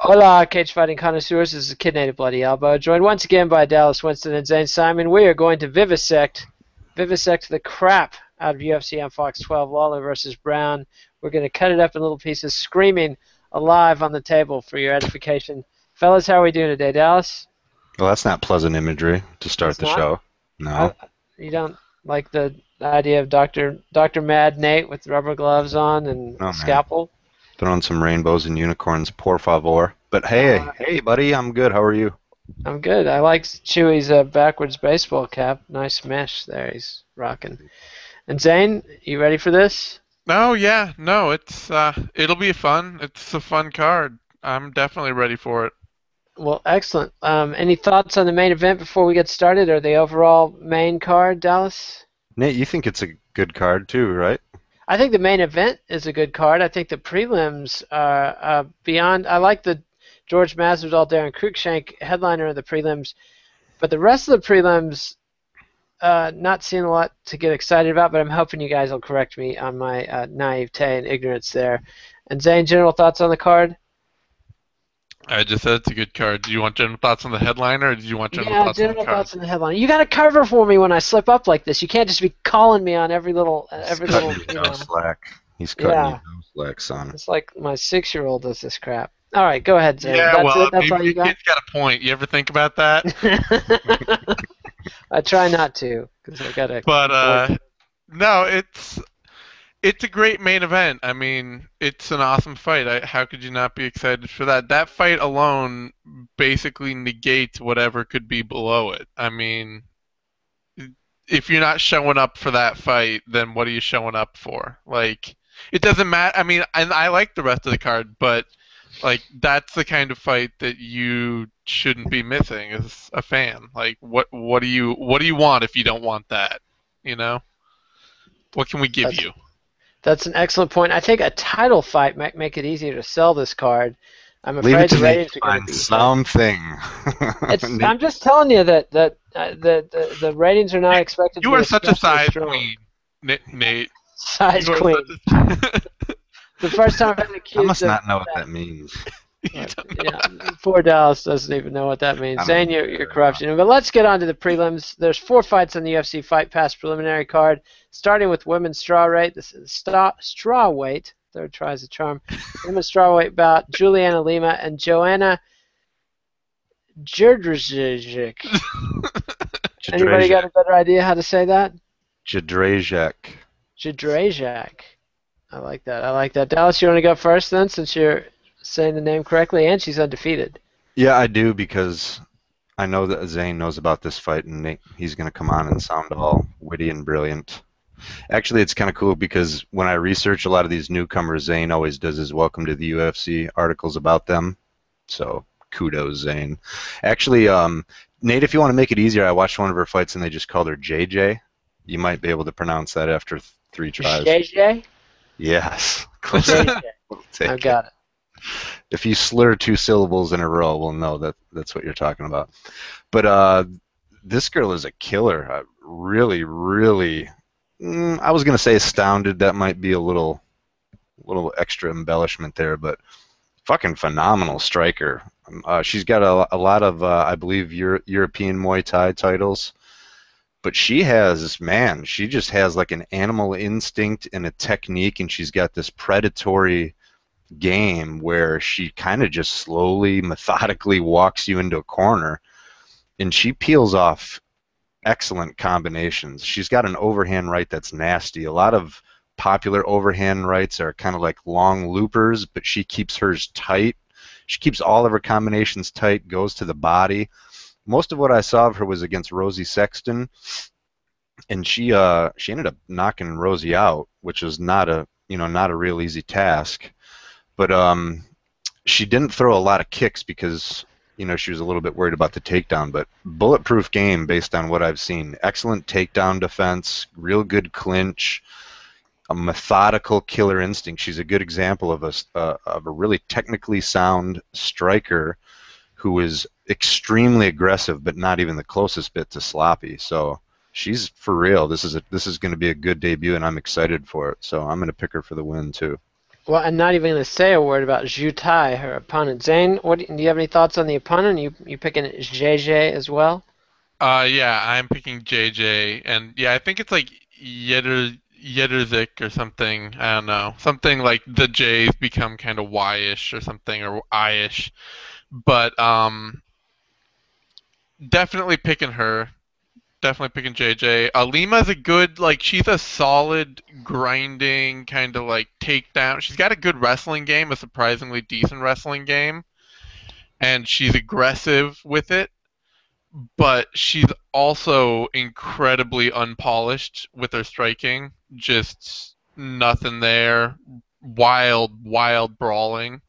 Hola, cage fighting connoisseurs. This is Kid Native Bloody Elbow, joined once again by Dallas Winston and Zane Simon. We are going to vivisect the crap out of UFC on Fox 12, Lawler versus Brown. We're going to cut it up in little pieces, screaming alive on the table for your edification. Fellas, how are we doing today, Dallas? Well, that's not pleasant imagery to start It's the not. show. No. I, you don't like the idea of Doctor Mad Nate with rubber gloves on and No, a man. scalpel? Throwing some rainbows and unicorns, por favor. But Uh, hey, buddy, I'm good. How are you? I'm good. I like Chewie's backwards baseball cap. Nice mesh there he's rocking. And Zane, you ready for this? Oh yeah, no, it'll be fun. It's a fun card. I'm definitely ready for it. Well, excellent. Any thoughts on the main event before we get started, or the overall main card, Dallas? Nate, you think it's a good card too, right? I think the main event is a good card. I think the prelims are beyond. I like the George Masvidal, Darren Cruikshank headliner of the prelims, but the rest of the prelims, not seeing a lot to get excited about. But I'm hoping you guys will correct me on my naivete and ignorance there. And Zane, general thoughts on the card? I just said it's a good card. Do you want general thoughts on the headliner, or do you want general Yeah, thoughts on the general card? thoughts on the headline. You got to cover for me when I slip up like this. You can't just be calling me on He's every cutting little, you you no know. slack. He's cutting you Yeah, no slack, son. it's like my 6-year-old does this crap. All right, go ahead, Zane. Yeah, That's it. well, That's maybe all you your got. kid's got a point. You ever think about that? I try not to because I gotta But work. no, it's a great main event. I mean, it's an awesome fight. How could you not be excited for that? That fight alone basically negates whatever could be below it. I mean, if you're not showing up for that fight, then what are you showing up for? Like, it doesn't matter. I mean, and I like the rest of the card, but like that's the kind of fight that you shouldn't be missing as a fan. Like, what do you want if you don't want that? You know, what can we give That's you? that's an excellent point. I think a title fight might make it easier to sell this card. I'm Leave it afraid to the me to ratings are going to find be so. something. Nate, I'm just telling you that the ratings are You, not expected to you be are such a especially size strong. queen, Nate. Size You are queen. such a. The first time I've been I accused must of not know what that. that means. You But, don't know yeah, that. poor Dallas doesn't even know what that means. I don't Zane, know you're very well. corruption. But let's get on to the prelims. There's 4 fights on the UFC Fight Pass preliminary card, starting with women's strawweight. This is strawweight. Third tries a charm. Women's strawweight bout: Juliana Lima and Joanna Jędrzejczyk. Anybody got Jadrzejek. a better idea how to say that? Jadrzejek. Jędrzejczyk. I like that. I like that. Dallas, you want to go first then, since you're saying the name correctly, and she's undefeated. Yeah, I do because I know that Zane knows about this fight, and he's going to come on and sound all witty and brilliant. Actually, it's kind of cool because when I research a lot of these newcomers, Zane always does his welcome to the UFC articles about them. So kudos, Zane. Actually, Nate, if you want to make it easier, I watched one of her fights and they just called her JJ. You might be able to pronounce that after 3 tries. JJ? Yes, close enough. JJ. We'll I've take it. got it. If you slur 2 syllables in a row, we'll know that that's what you're talking about. But this girl is a killer. Really, really. I was gonna say astounded. That might be a little extra embellishment there, but fucking phenomenal striker. She's got a lot of, I believe, European Muay Thai titles, but she just has like an animal instinct and a technique, and she's got this predatory game where she kind of just slowly, methodically walks you into a corner, and she peels off excellent combinations. She's got an overhand right that's nasty. A lot of popular overhand rights are kind of like long loopers, but she keeps hers tight. She keeps all of her combinations tight, goes to the body. Most of what I saw of her was against Rosie Sexton, and she ended up knocking Rosie out, which is not a real easy task. But she didn't throw a lot of kicks because she was a little bit worried about the takedown. But bulletproof game based on what I've seen. Excellent takedown defense, real good clinch, a methodical killer instinct. She's a good example of a really technically sound striker who is extremely aggressive, but not even the closest bit to sloppy. So she's for real. This is going to be a good debut, and I'm excited for it. So I'm going to pick her for the win too. Well, I'm not even going to say a word about Zhu Tai, her opponent. Zane, do you have any thoughts on the opponent? You picking JJ as well? Yeah, I'm picking JJ, and yeah, I think it's like Yedderzik or something. I don't know, something like the J's become kind of Y-ish or something, or I-ish. But definitely picking her. Definitely picking JJ. Lima's a good, like, she's a solid, grinding, kind of like takedown. She's got a good wrestling game, a surprisingly decent wrestling game, and she's aggressive with it, but she's also incredibly unpolished with her striking. Just nothing there. Wild, wild brawling.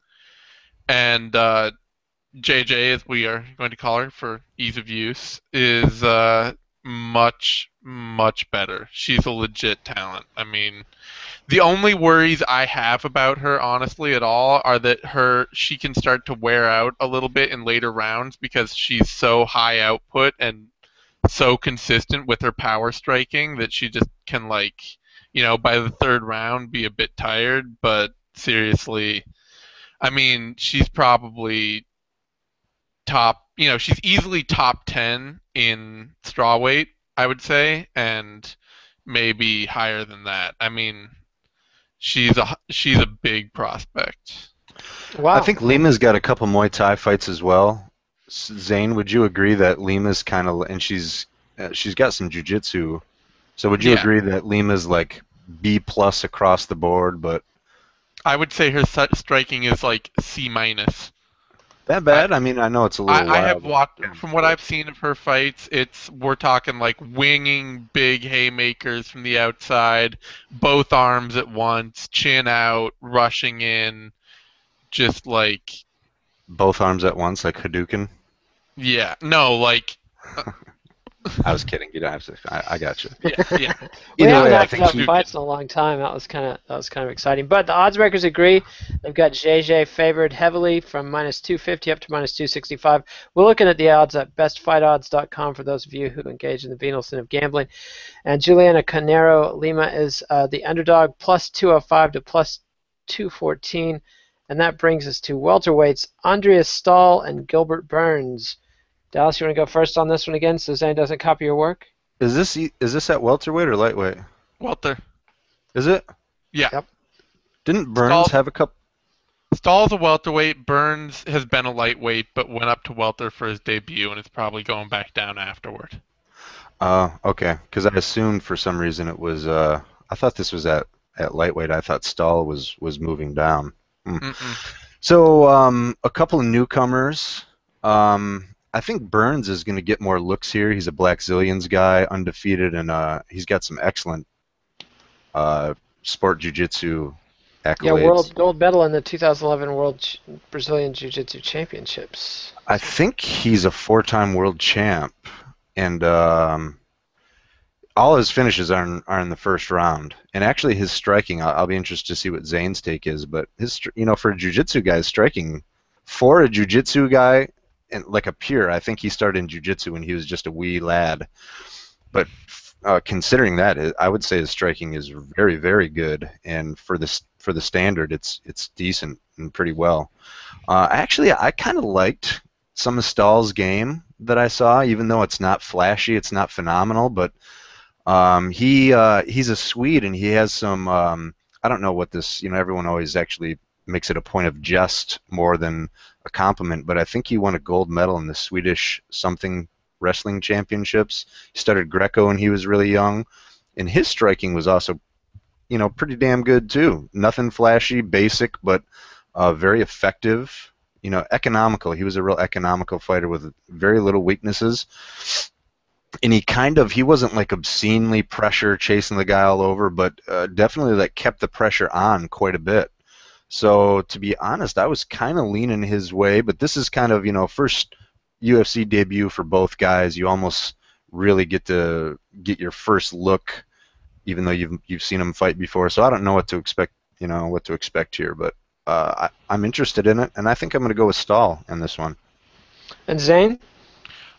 And JJ, as we are going to call her for ease of use, is much, much better. She's a legit talent. I mean, the only worries I have about her, honestly, at all, are that she can start to wear out a little bit in later rounds because she's so high output and so consistent with her power striking that she just can, like, by the third round be a bit tired. But seriously, I mean, she's probably she's easily top 10 in strawweight, I would say, and maybe higher than that. I mean, she's a big prospect. Wow. I think Lima's got a couple Muay Thai fights as well. Zane, would you agree that Lima's kind of, and she's got some jiu-jitsu. So would you Yeah. agree that Lima's like B plus across the board, but I would say her striking is like C minus. that bad? I mean, I know it's a little I have wild. watched, from what I've seen of her fights, we're talking like winging big haymakers from the outside, both arms at once, chin out, rushing in, just like, Both arms at once, like Hadouken. yeah, no, like, I was kidding. You don't have to. I got you. yeah. We Either haven't way, I knocked think out he. fights in a long time. That was kind of exciting. But the odds makers agree. They've got JJ favored heavily from -250 up to -265. We're looking at the odds at bestfightodds.com for those of you who engage in the venal sin of gambling. And Juliana Canero Lima is the underdog, +205 to +214. And that brings us to welterweights, Andreas Stahl and Gilbert Burns. Dallas, you want to go first on this one again so Zane doesn't copy your work? Is this at welterweight or lightweight? Welter. Is it? Yeah. Yep. Didn't Burns have a couple? Stahl's a welterweight. Burns has been a lightweight, but went up to welter for his debut, and is probably going back down afterward. Okay. Because I assumed for some reason it was. I thought this was at lightweight. I thought Stahl was moving down. So a couple of newcomers. I think Burns is going to get more looks here. He's a Black Zillions guy, undefeated, and he's got some excellent sport jiu-jitsu accolades. Yeah, world gold medal in the 2011 World Brazilian Jiu-Jitsu Championships. I think he's a four-time world champ, and all his finishes are in the first round. And actually, his striking, I'll be interested to see what Zane's take is. But his, for a jiu-jitsu guy, striking for a jiu-jitsu guy. And like a peer, I think he started in jiu-jitsu when he was just a wee lad. But considering that, I would say his striking is very, very good, and for the standard, it's decent and pretty well. Actually, I kind of liked some of Stahl's game that I saw, even though it's not flashy, it's not phenomenal. But he's a Swede, and he has some. I don't know what this. Everyone always actually makes it a point of jest more than a compliment, but I think he won a gold medal in the Swedish something wrestling championships. He started Greco when he was really young, and his striking was also, pretty damn good too. Nothing flashy, basic, but very effective. Economical. He was a real economical fighter with very little weaknesses. And he wasn't like obscenely pressure chasing the guy all over, but definitely like kept the pressure on quite a bit. So to be honest, I was kind of leaning his way, but this is kind of, first UFC debut for both guys. You almost really get to get your first look, even though you've seen them fight before. So I don't know what to expect, here, but I'm interested in it, and I think I'm going to go with Stahl in this one. And Zane?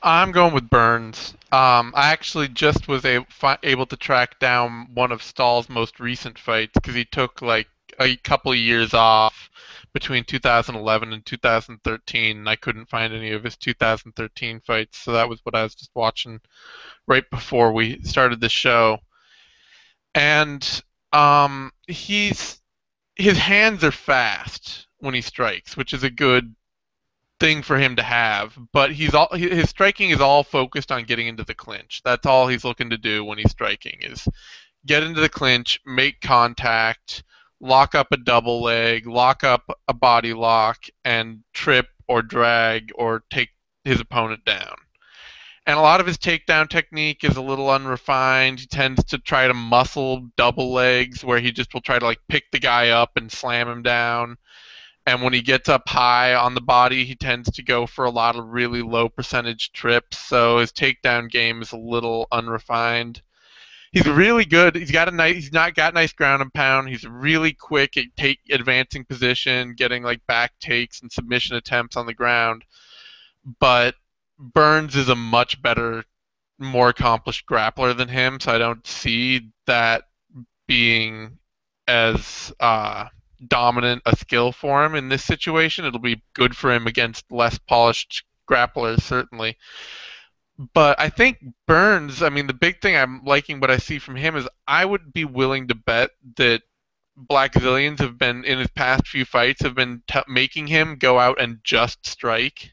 I'm going with Burns. I actually just was able to track down one of Stahl's most recent fights because he took like a couple of years off between 2011 and 2013, and I couldn't find any of his 2013 fights, so that was what I was just watching right before we started the show. And his hands are fast when he strikes, which is a good thing for him to have. But his striking is all focused on getting into the clinch. That's all he's looking to do when he's striking is get into the clinch, make contact, lock up a double leg, lock up a body lock, and trip or drag or take his opponent down. And a lot of his takedown technique is a little unrefined. He tends to try to muscle double legs where he just will try to like pick the guy up and slam him down. And when he gets up high on the body, he tends to go for a lot of really low percentage trips. So his takedown game is a little unrefined. He's really good. He's not got nice ground and pound. He's really quick at advancing position, getting like back takes and submission attempts on the ground. But Burns is a much better, more accomplished grappler than him, so I don't see that being as dominant a skill for him in this situation. It'll be good for him against less polished grapplers, certainly. But I think Burns, I mean, the big thing I'm liking what I see from him is I would be willing to bet that Black Zillions have been, in his past few fights, have been making him go out and just strike.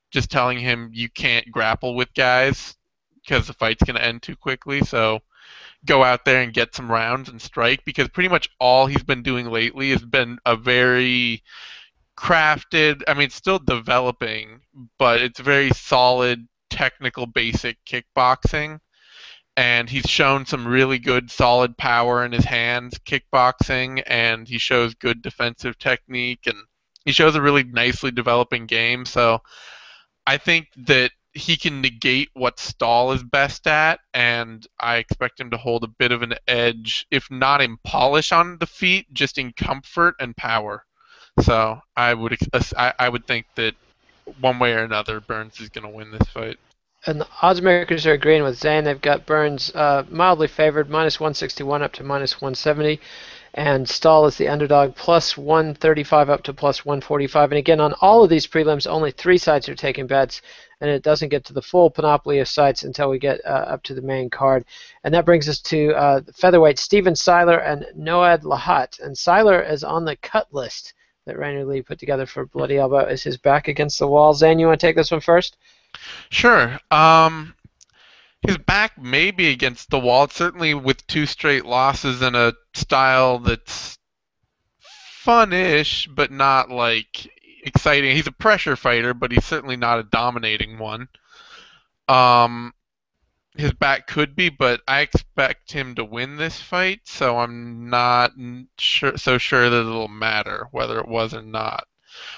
Just telling him you can't grapple with guys because the fight's going to end too quickly. So go out there and get some rounds and strike, because pretty much all he's been doing lately has been a very crafted, I mean, still developing, but it's very solid, technical, basic kickboxing. And he's shown some really good, solid power in his hands kickboxing, and he shows good defensive technique, and he shows a really nicely developing game. So I think that he can negate what Stahl is best at, and I expect him to hold a bit of an edge, if not in polish on the feet, just in comfort and power. So I would think that one way or another, Burns is going to win this fight. And the odds makers are agreeing with Zane. They've got Burns mildly favored, minus 161 up to minus 170. And Stahl is the underdog, plus 135 up to plus 145. And again, on all of these prelims, only 3 sites are taking bets, and it doesn't get to the full panoply of sites until we get up to the main card. And that brings us to featherweight Steven Siler and Noad Lahat. And Siler is on the cut list that Rainer Lee put together for Bloody Elbow. Is his back against the wall? Zane, you want to take this one first? Sure. His back may be against the wall. It's certainly with 2 straight losses and a style that's fun-ish, but not like exciting. He's a pressure fighter, but he's certainly not a dominating one. His back could be, but I expect him to win this fight, so I'm not sure that it'll matter whether it was or not.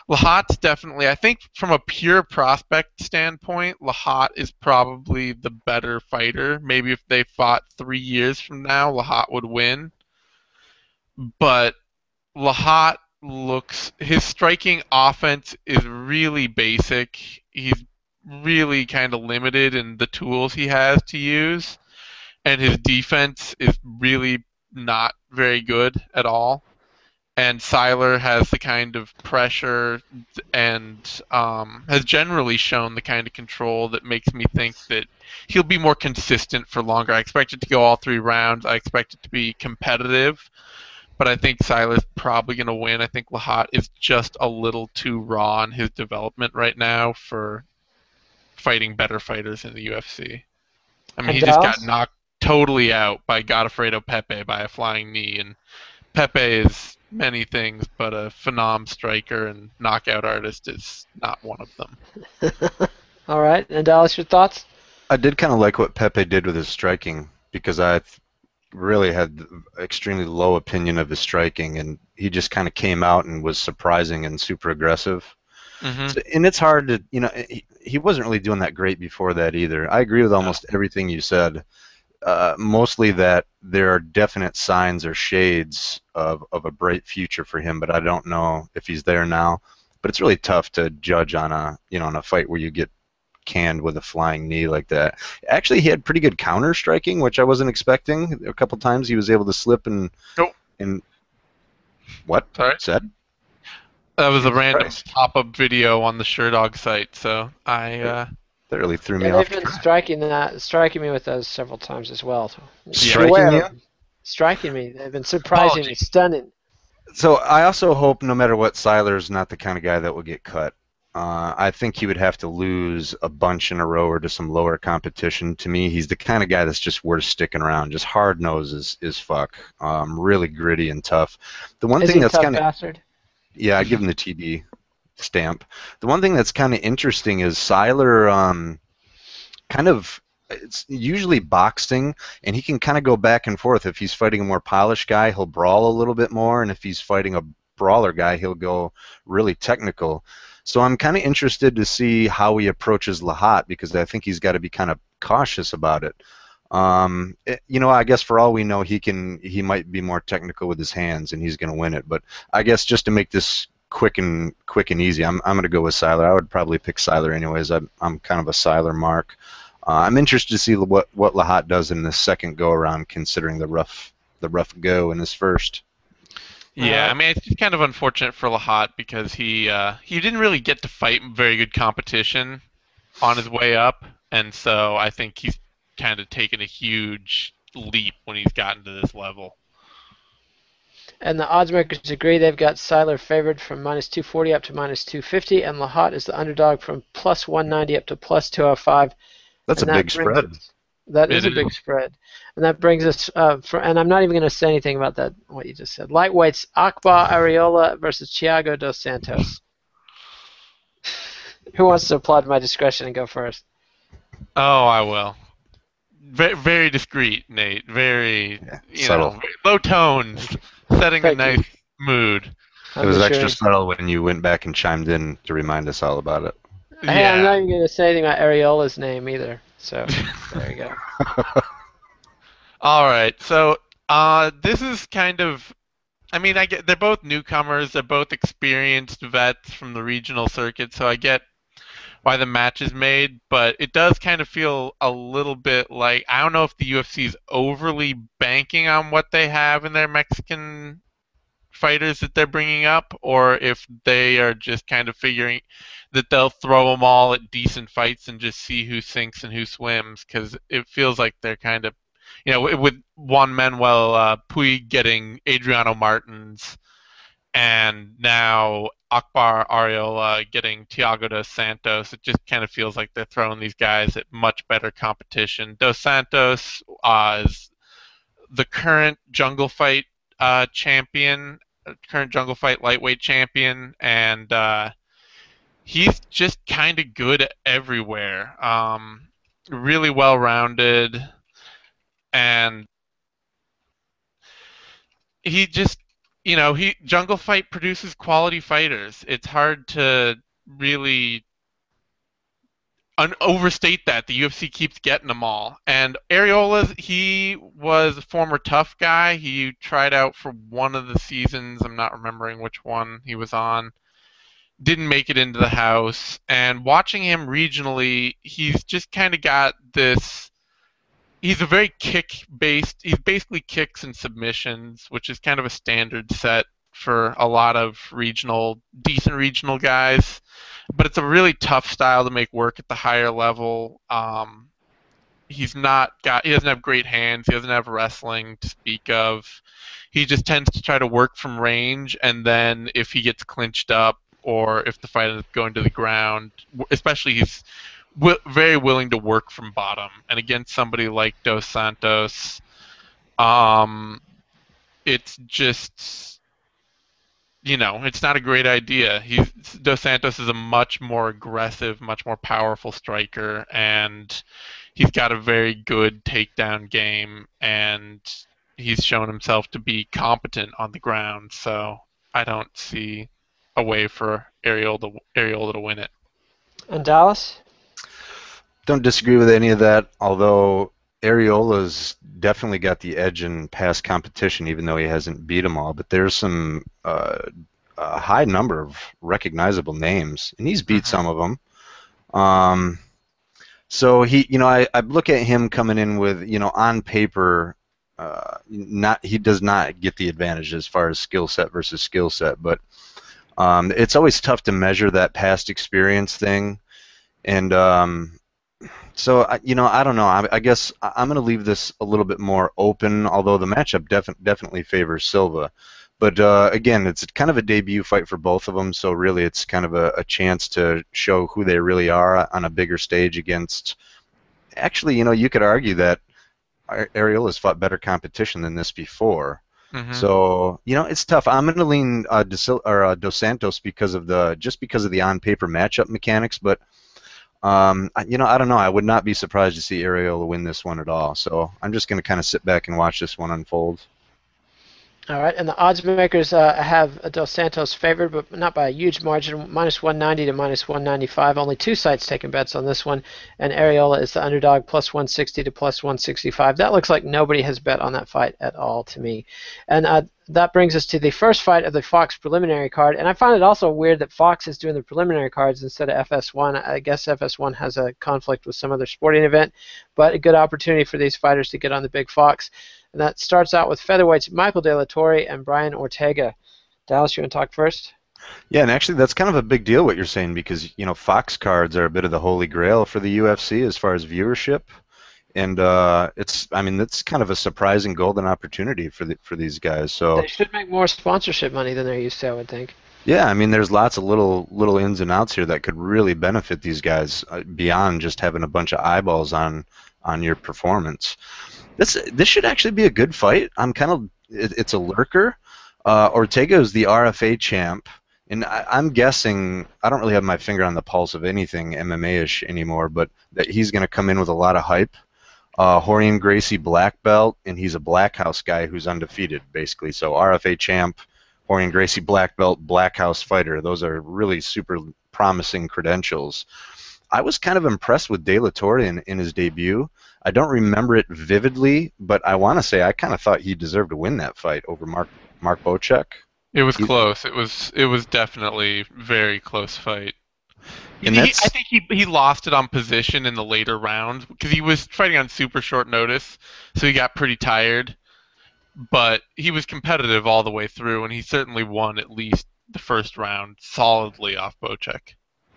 Lahat's definitely, I think from a pure prospect standpoint, Lahat is probably the better fighter. Maybe if they fought 3 years from now, Lahat would win. But Lahat his striking offense is really basic. He's really kind of limited in the tools he has to use. And his defense is really not very good at all. And Siler has the kind of pressure and has generally shown the kind of control that makes me think that he'll be more consistent for longer. I expect it to go all 3 rounds. I expect it to be competitive, but I think Siler's probably going to win. I think Lahat is just a little too raw in his development right now for fighting better fighters in the UFC. I mean, he just got knocked totally out by Godofredo Pepe by a flying knee, and Pepe is many things, but a phenom striker and knockout artist is not one of them. All right, and Dallas, your thoughts? I did kind of like what Pepe did with his striking, because I really had extremely low opinion of his striking, and he just kind of came out and was surprising and super aggressive. Mm-hmm. So, and it's hard to, he wasn't really doing that great before that either. I agree with almost everything you said. Mostly that there are definite signs or shades of a bright future for him, but I don't know if he's there now. But it's really tough to judge on a fight where you get canned with a flying knee like that. Actually, he had pretty good counter striking, which I wasn't expecting. A couple times he was able to slip and What? Sorry? Said? That was a Jesus random Christ. pop-up video on the SureDog site, so That really threw Yeah, me they've off been track. striking me with those several times as well. So Yeah. Striking you? striking me. They've been surprising me, Apology. stunning. So I also hope no matter what, Seiler's not the kind of guy that will get cut. I think he would have to lose a bunch in a row or to some lower competition. To me, he's the kind of guy that's just worth sticking around. Just hard nose is fuck. Really gritty and tough. The one Is thing he a that's tough kind of bastard? yeah, I give him the TB stamp. The one thing that's kind of interesting is Seiler. Kind of it's usually boxing, and he can kind of go back and forth. If he's fighting a more polished guy, he'll brawl a little bit more, and if he's fighting a brawler guy, he'll go really technical. So I'm kind of interested to see how he approaches Lahat, because I think he's got to be kind of cautious about it. I guess for all we know, he might be more technical with his hands, and he's going to win it. But I guess just to make this quick and easy, I'm going to go with Seiler. I would probably pick Seiler anyways. I'm kind of a Seiler mark. I'm interested to see what Lahat does in this second go around, considering the rough go in his first. Yeah, I mean, it's just kind of unfortunate for Lahat because he didn't really get to fight very good competition on his way up, and so I think he's kind of taken a huge leap when he's gotten to this level. And the odds makers agree. They've got Seiler favored from -240 up to -250, and Lahat is the underdog from +190 up to +205. That's And a big spread. That is It a big spread. And that brings us, and I'm not even going to say anything about that, what you just said. Lightweights, Akbar Arreola versus Thiago dos Santos. Who wants to applaud my discretion and go first? Oh, I will. Very, very discreet, Nate. Very, subtle. low tones, setting a Thank you. nice mood. It was extra assuring. subtle when you went back and chimed in to remind us all about it. Hey, I'm Yeah. not even going to say anything about Areola's name either. So, there you go. All right. So, this is kind of. I mean, I get they're both newcomers. They're both experienced vets from the regional circuit. So I get why the match is made, but it does kind of feel a little bit like I don't know if the UFC is overly banking on what they have in their Mexican fighters that they're bringing up, or if they are just kind of figuring that they'll throw them all at decent fights and just see who sinks and who swims, because it feels like they're kind of, with Juan Manuel Puig getting Adriano Martins, and now Akbar Arreola getting Thiago dos Santos, it just kind of feels like they're throwing these guys at much better competition. Dos Santos is the current Jungle Fight champion, current Jungle Fight lightweight champion, and he's just kind of good everywhere. Really well rounded, and he just, he Jungle Fight produces quality fighters. It's hard to really overstate that. The UFC keeps getting them all. And Areola, he was a former tough guy. He tried out for one of the seasons. I'm not remembering which one he was on. Didn't make it into the house. And watching him regionally, he's just kind of got this. He's a very kick-based. He's basically kicks and submissions, which is kind of a standard set for a lot of decent regional guys. But it's a really tough style to make work at the higher level. He doesn't have great hands. He doesn't have wrestling to speak of. He just tends to try to work from range, and then if he gets clinched up or if the fight is going to the ground, especially he's very willing to work from bottom. And against somebody like Dos Santos, it's just, it's not a great idea. Dos Santos is a much more aggressive, much more powerful striker, and he's got a very good takedown game, and he's shown himself to be competent on the ground. So I don't see a way for Arreola to win it. And Dallas? Don't disagree with any of that, although Areola's definitely got the edge in past competition, even though he hasn't beat them all. But there's some a high number of recognizable names, and he's beat some of them. So he, I look at him coming in with, on paper, he does not get the advantage as far as skill set versus skill set, but it's always tough to measure that past experience thing. And so, I don't know. I guess I'm going to leave this a little bit more open, although the matchup definitely favors Silva. But again, it's kind of a debut fight for both of them, so really it's kind of a chance to show who they really are on a bigger stage against. Actually, you could argue that Ariola's fought better competition than this before. Mm-hmm. So, it's tough. I'm going to lean Dos Santos because of the on-paper matchup mechanics, but I don't know. I would not be surprised to see Ariola win this one at all. So I'm just going to kind of sit back and watch this one unfold. All right, and the odds makers have Dos Santos favored, but not by a huge margin, minus 190 to minus 195. Only two sites taking bets on this one, and Ariola is the underdog, plus 160 to plus 165. That looks like nobody has bet on that fight at all to me. And that brings us to the first fight of the Fox preliminary card, and I find it also weird that Fox is doing the preliminary cards instead of FS1. I guess FS1 has a conflict with some other sporting event, but a good opportunity for these fighters to get on the big Fox. And that starts out with featherweights Michael De La Torre and Brian Ortega. Dallas, you want to talk first? Yeah, and actually that's kind of a big deal what you're saying because, Fox cards are a bit of the holy grail for the UFC as far as viewership. And it's kind of a surprising golden opportunity for these guys. So they should make more sponsorship money than they're used to, I would think. Yeah, there's lots of little ins and outs here that could really benefit these guys beyond just having a bunch of eyeballs on your performance. This should actually be a good fight. It's a lurker. Ortega is the RFA champ, and I'm guessing I don't really have my finger on the pulse of anything MMA-ish anymore, but that he's going to come in with a lot of hype. Rorion Gracie black belt, and he's a Black House guy who's undefeated, basically. So RFA champ, Rorion Gracie black belt, Black House fighter. Those are really super promising credentials. I was kind of impressed with De La Torre in his debut. I don't remember it vividly, but I want to say I kind of thought he deserved to win that fight over Mark Bocek. It was close. It was definitely a very close fight. I think he lost it on position in the later rounds because he was fighting on super short notice, so he got pretty tired. But he was competitive all the way through, and he certainly won at least the first round solidly off Bocek.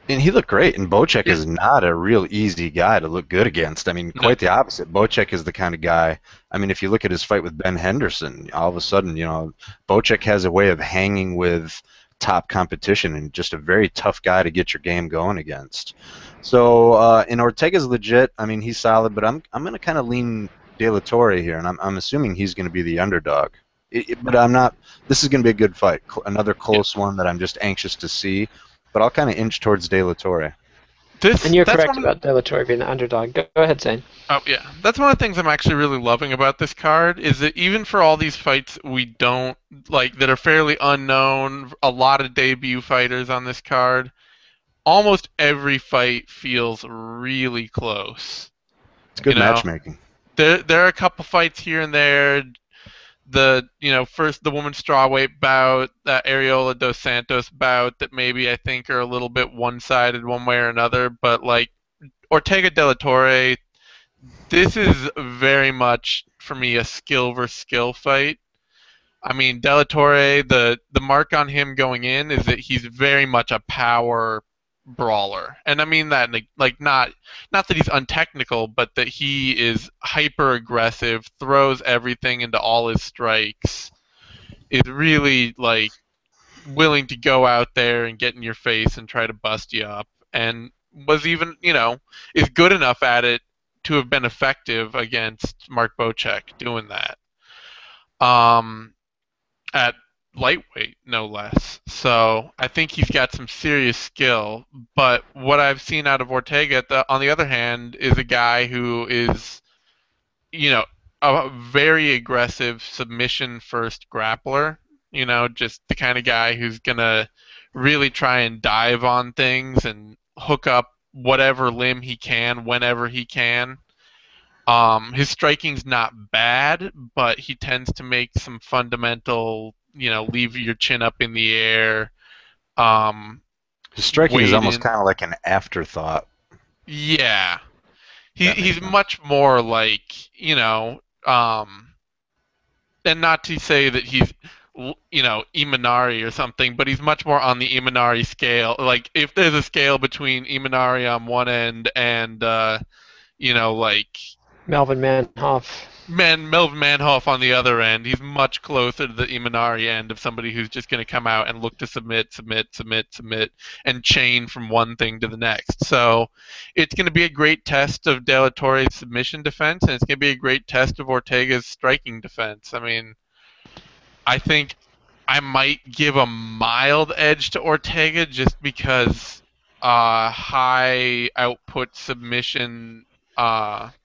And he looked great, and Bocek is not a real easy guy to look good against. Quite the opposite. Bocek is the kind of guy, if you look at his fight with Ben Henderson, all of a sudden, Bocek has a way of hanging with top competition and just a very tough guy to get your game going against. So, and Ortega's legit. He's solid, but I'm going to kind of lean De La Torre here, and I'm assuming he's going to be the underdog. But I'm not. This is going to be a good fight. Another close one that I'm just anxious to see. But I'll kind of inch towards De La Torre. And you're correct about De La Torre being the underdog. Go ahead, Zane. Oh, yeah. That's one of the things I'm actually really loving about this card is that even for all these fights we don't like that are fairly unknown, a lot of debut fighters on this card, almost every fight feels really close. It's good matchmaking. There are a couple fights here and there. First the women's strawweight bout, that Ariola Dos Santos bout that maybe I think are a little bit one-sided one way or another, but like Ortega De La Torre, this is very much for me a skill versus skill fight. De La Torre, the mark on him going in is that he's very much a power brawler, and I mean that like not that he's untechnical, but that he is hyper aggressive, throws everything into all his strikes, is really like willing to go out there and get in your face and try to bust you up, and was even is good enough at it to have been effective against Mark Bocek doing that at lightweight, no less. So I think he's got some serious skill. But what I've seen out of Ortega, on the other hand, is a guy who is, a very aggressive submission-first grappler. Just the kind of guy who's gonna really try and dive on things and hook up whatever limb he can whenever he can. His striking's not bad, but he tends to make some fundamental, leave your chin up in the air. His striking is almost kind of like an afterthought. Yeah. He's much more like, and not to say that he's Imanari or something, but he's much more on the Imanari scale. Like if there's a scale between Imanari on one end and like Melvin Manhoff. Melvin Manhoff on the other end, he's much closer to the Imanari end of somebody who's just going to come out and look to submit, and chain from one thing to the next. So it's going to be a great test of De La Torre's submission defense, and it's going to be a great test of Ortega's striking defense. I mean, I think I might give a mild edge to Ortega just because high output submission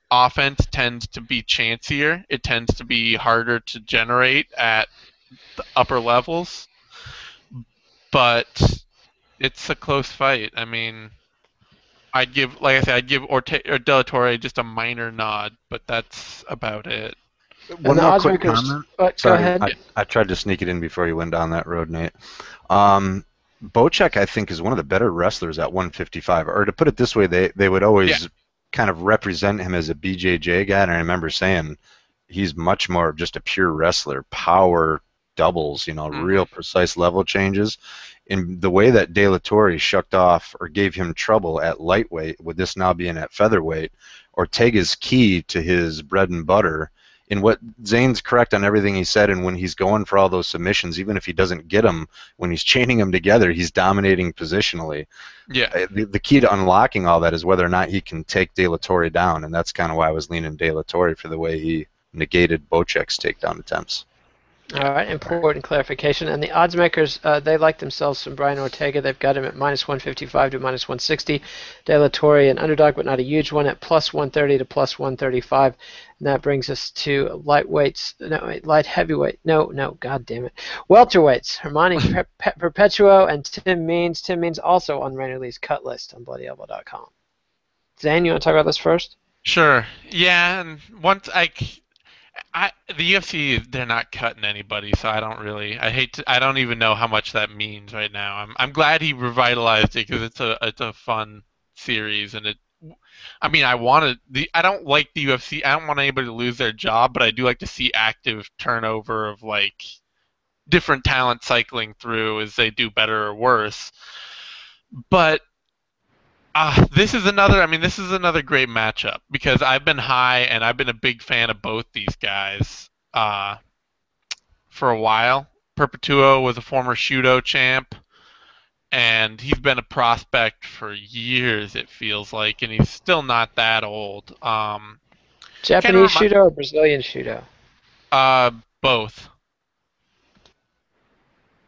offense tends to be chancier. It tends to be harder to generate at the upper levels. But it's a close fight. I mean, I'd give Ortega or De La Torre just a minor nod, but that's about it. One And the more odds quick makers. comment. Go Sorry, ahead. I tried to sneak it in before you went down that road, Nate. Bocek, I think, is one of the better wrestlers at 155. Or to put it this way, they would always kind of represent him as a BJJ guy, and I remember saying he's much more of just a pure wrestler, power doubles, real precise level changes. In the way that De La Torre shucked off or gave him trouble at lightweight, with this now being at featherweight, Ortega's key to his bread and butter. In what Zane's correct on everything he said, and when he's going for all those submissions, even if he doesn't get them, when he's chaining them together, he's dominating positionally. Yeah. The key to unlocking all that is whether or not he can take De La Torre down, and that's kind of why I was leaning De La Torre for the way he negated Bocek's takedown attempts. All right, important clarification. And the odds makers, they like themselves some Brian Ortega. They've got him at minus 155 to minus 160. De La Torre, an underdog, but not a huge one, at plus 130 to plus 135. And that brings us to light heavyweight. No, god damn it. Welterweights, Hermani Perpetuo and Tim Means. Tim Means also on Rainer Lee's cut list on BloodyElbow.com. Zane, you want to talk about this first? Sure. Yeah, and once the UFC, they're not cutting anybody, so I don't even know how much that means right now. I'm glad he revitalized it because it's a fun series, and I don't like the UFC. I don't want anybody to lose their job, but I do like to see active turnover of like different talent cycling through as they do better or worse. But this is another great matchup because I've been high and I've been a big fan of both these guys for a while. Perpetuo was a former Shudo champ, and he's been a prospect for years, it feels like, and he's still not that old. Japanese Shudo or Brazilian Shudo? Both.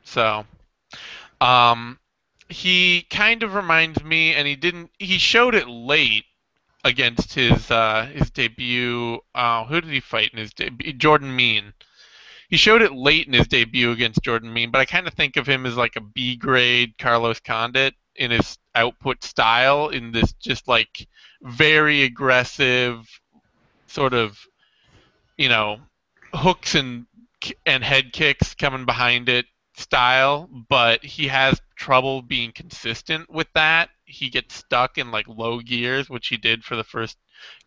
So, he kind of reminds me, and he showed it late against his debut. Who did he fight in his debut? Jordan Mean. He showed it late in his debut against Jordan Mean, but I kind of think of him as like a B grade Carlos Condit in his output style, in this just like very aggressive sort of, hooks and head kicks coming behind it style, but he has trouble being consistent with that. He gets stuck in like low gears, which he did for the first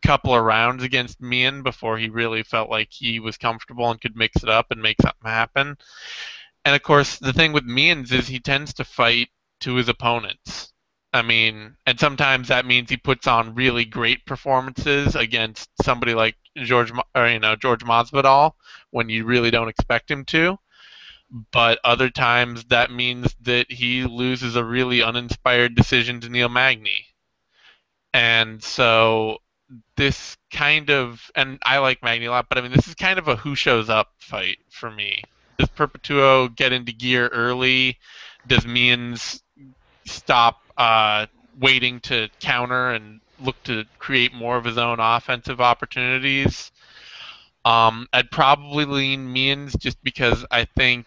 couple of rounds against Meehan before he really felt like he was comfortable and could mix it up and make something happen. And of course, the thing with Meehan's is he tends to fight to his opponents. I mean, and sometimes that means he puts on really great performances against somebody like George Masvidal when you really don't expect him to. But other times that means that he loses a really uninspired decision to Neil Magny. And so this kind of, and I like Magny a lot, but I mean, this is kind of a who shows up fight for me. Does Perpetuo get into gear early? Does Means stop waiting to counter and look to create more of his own offensive opportunities? I'd probably lean Means just because I think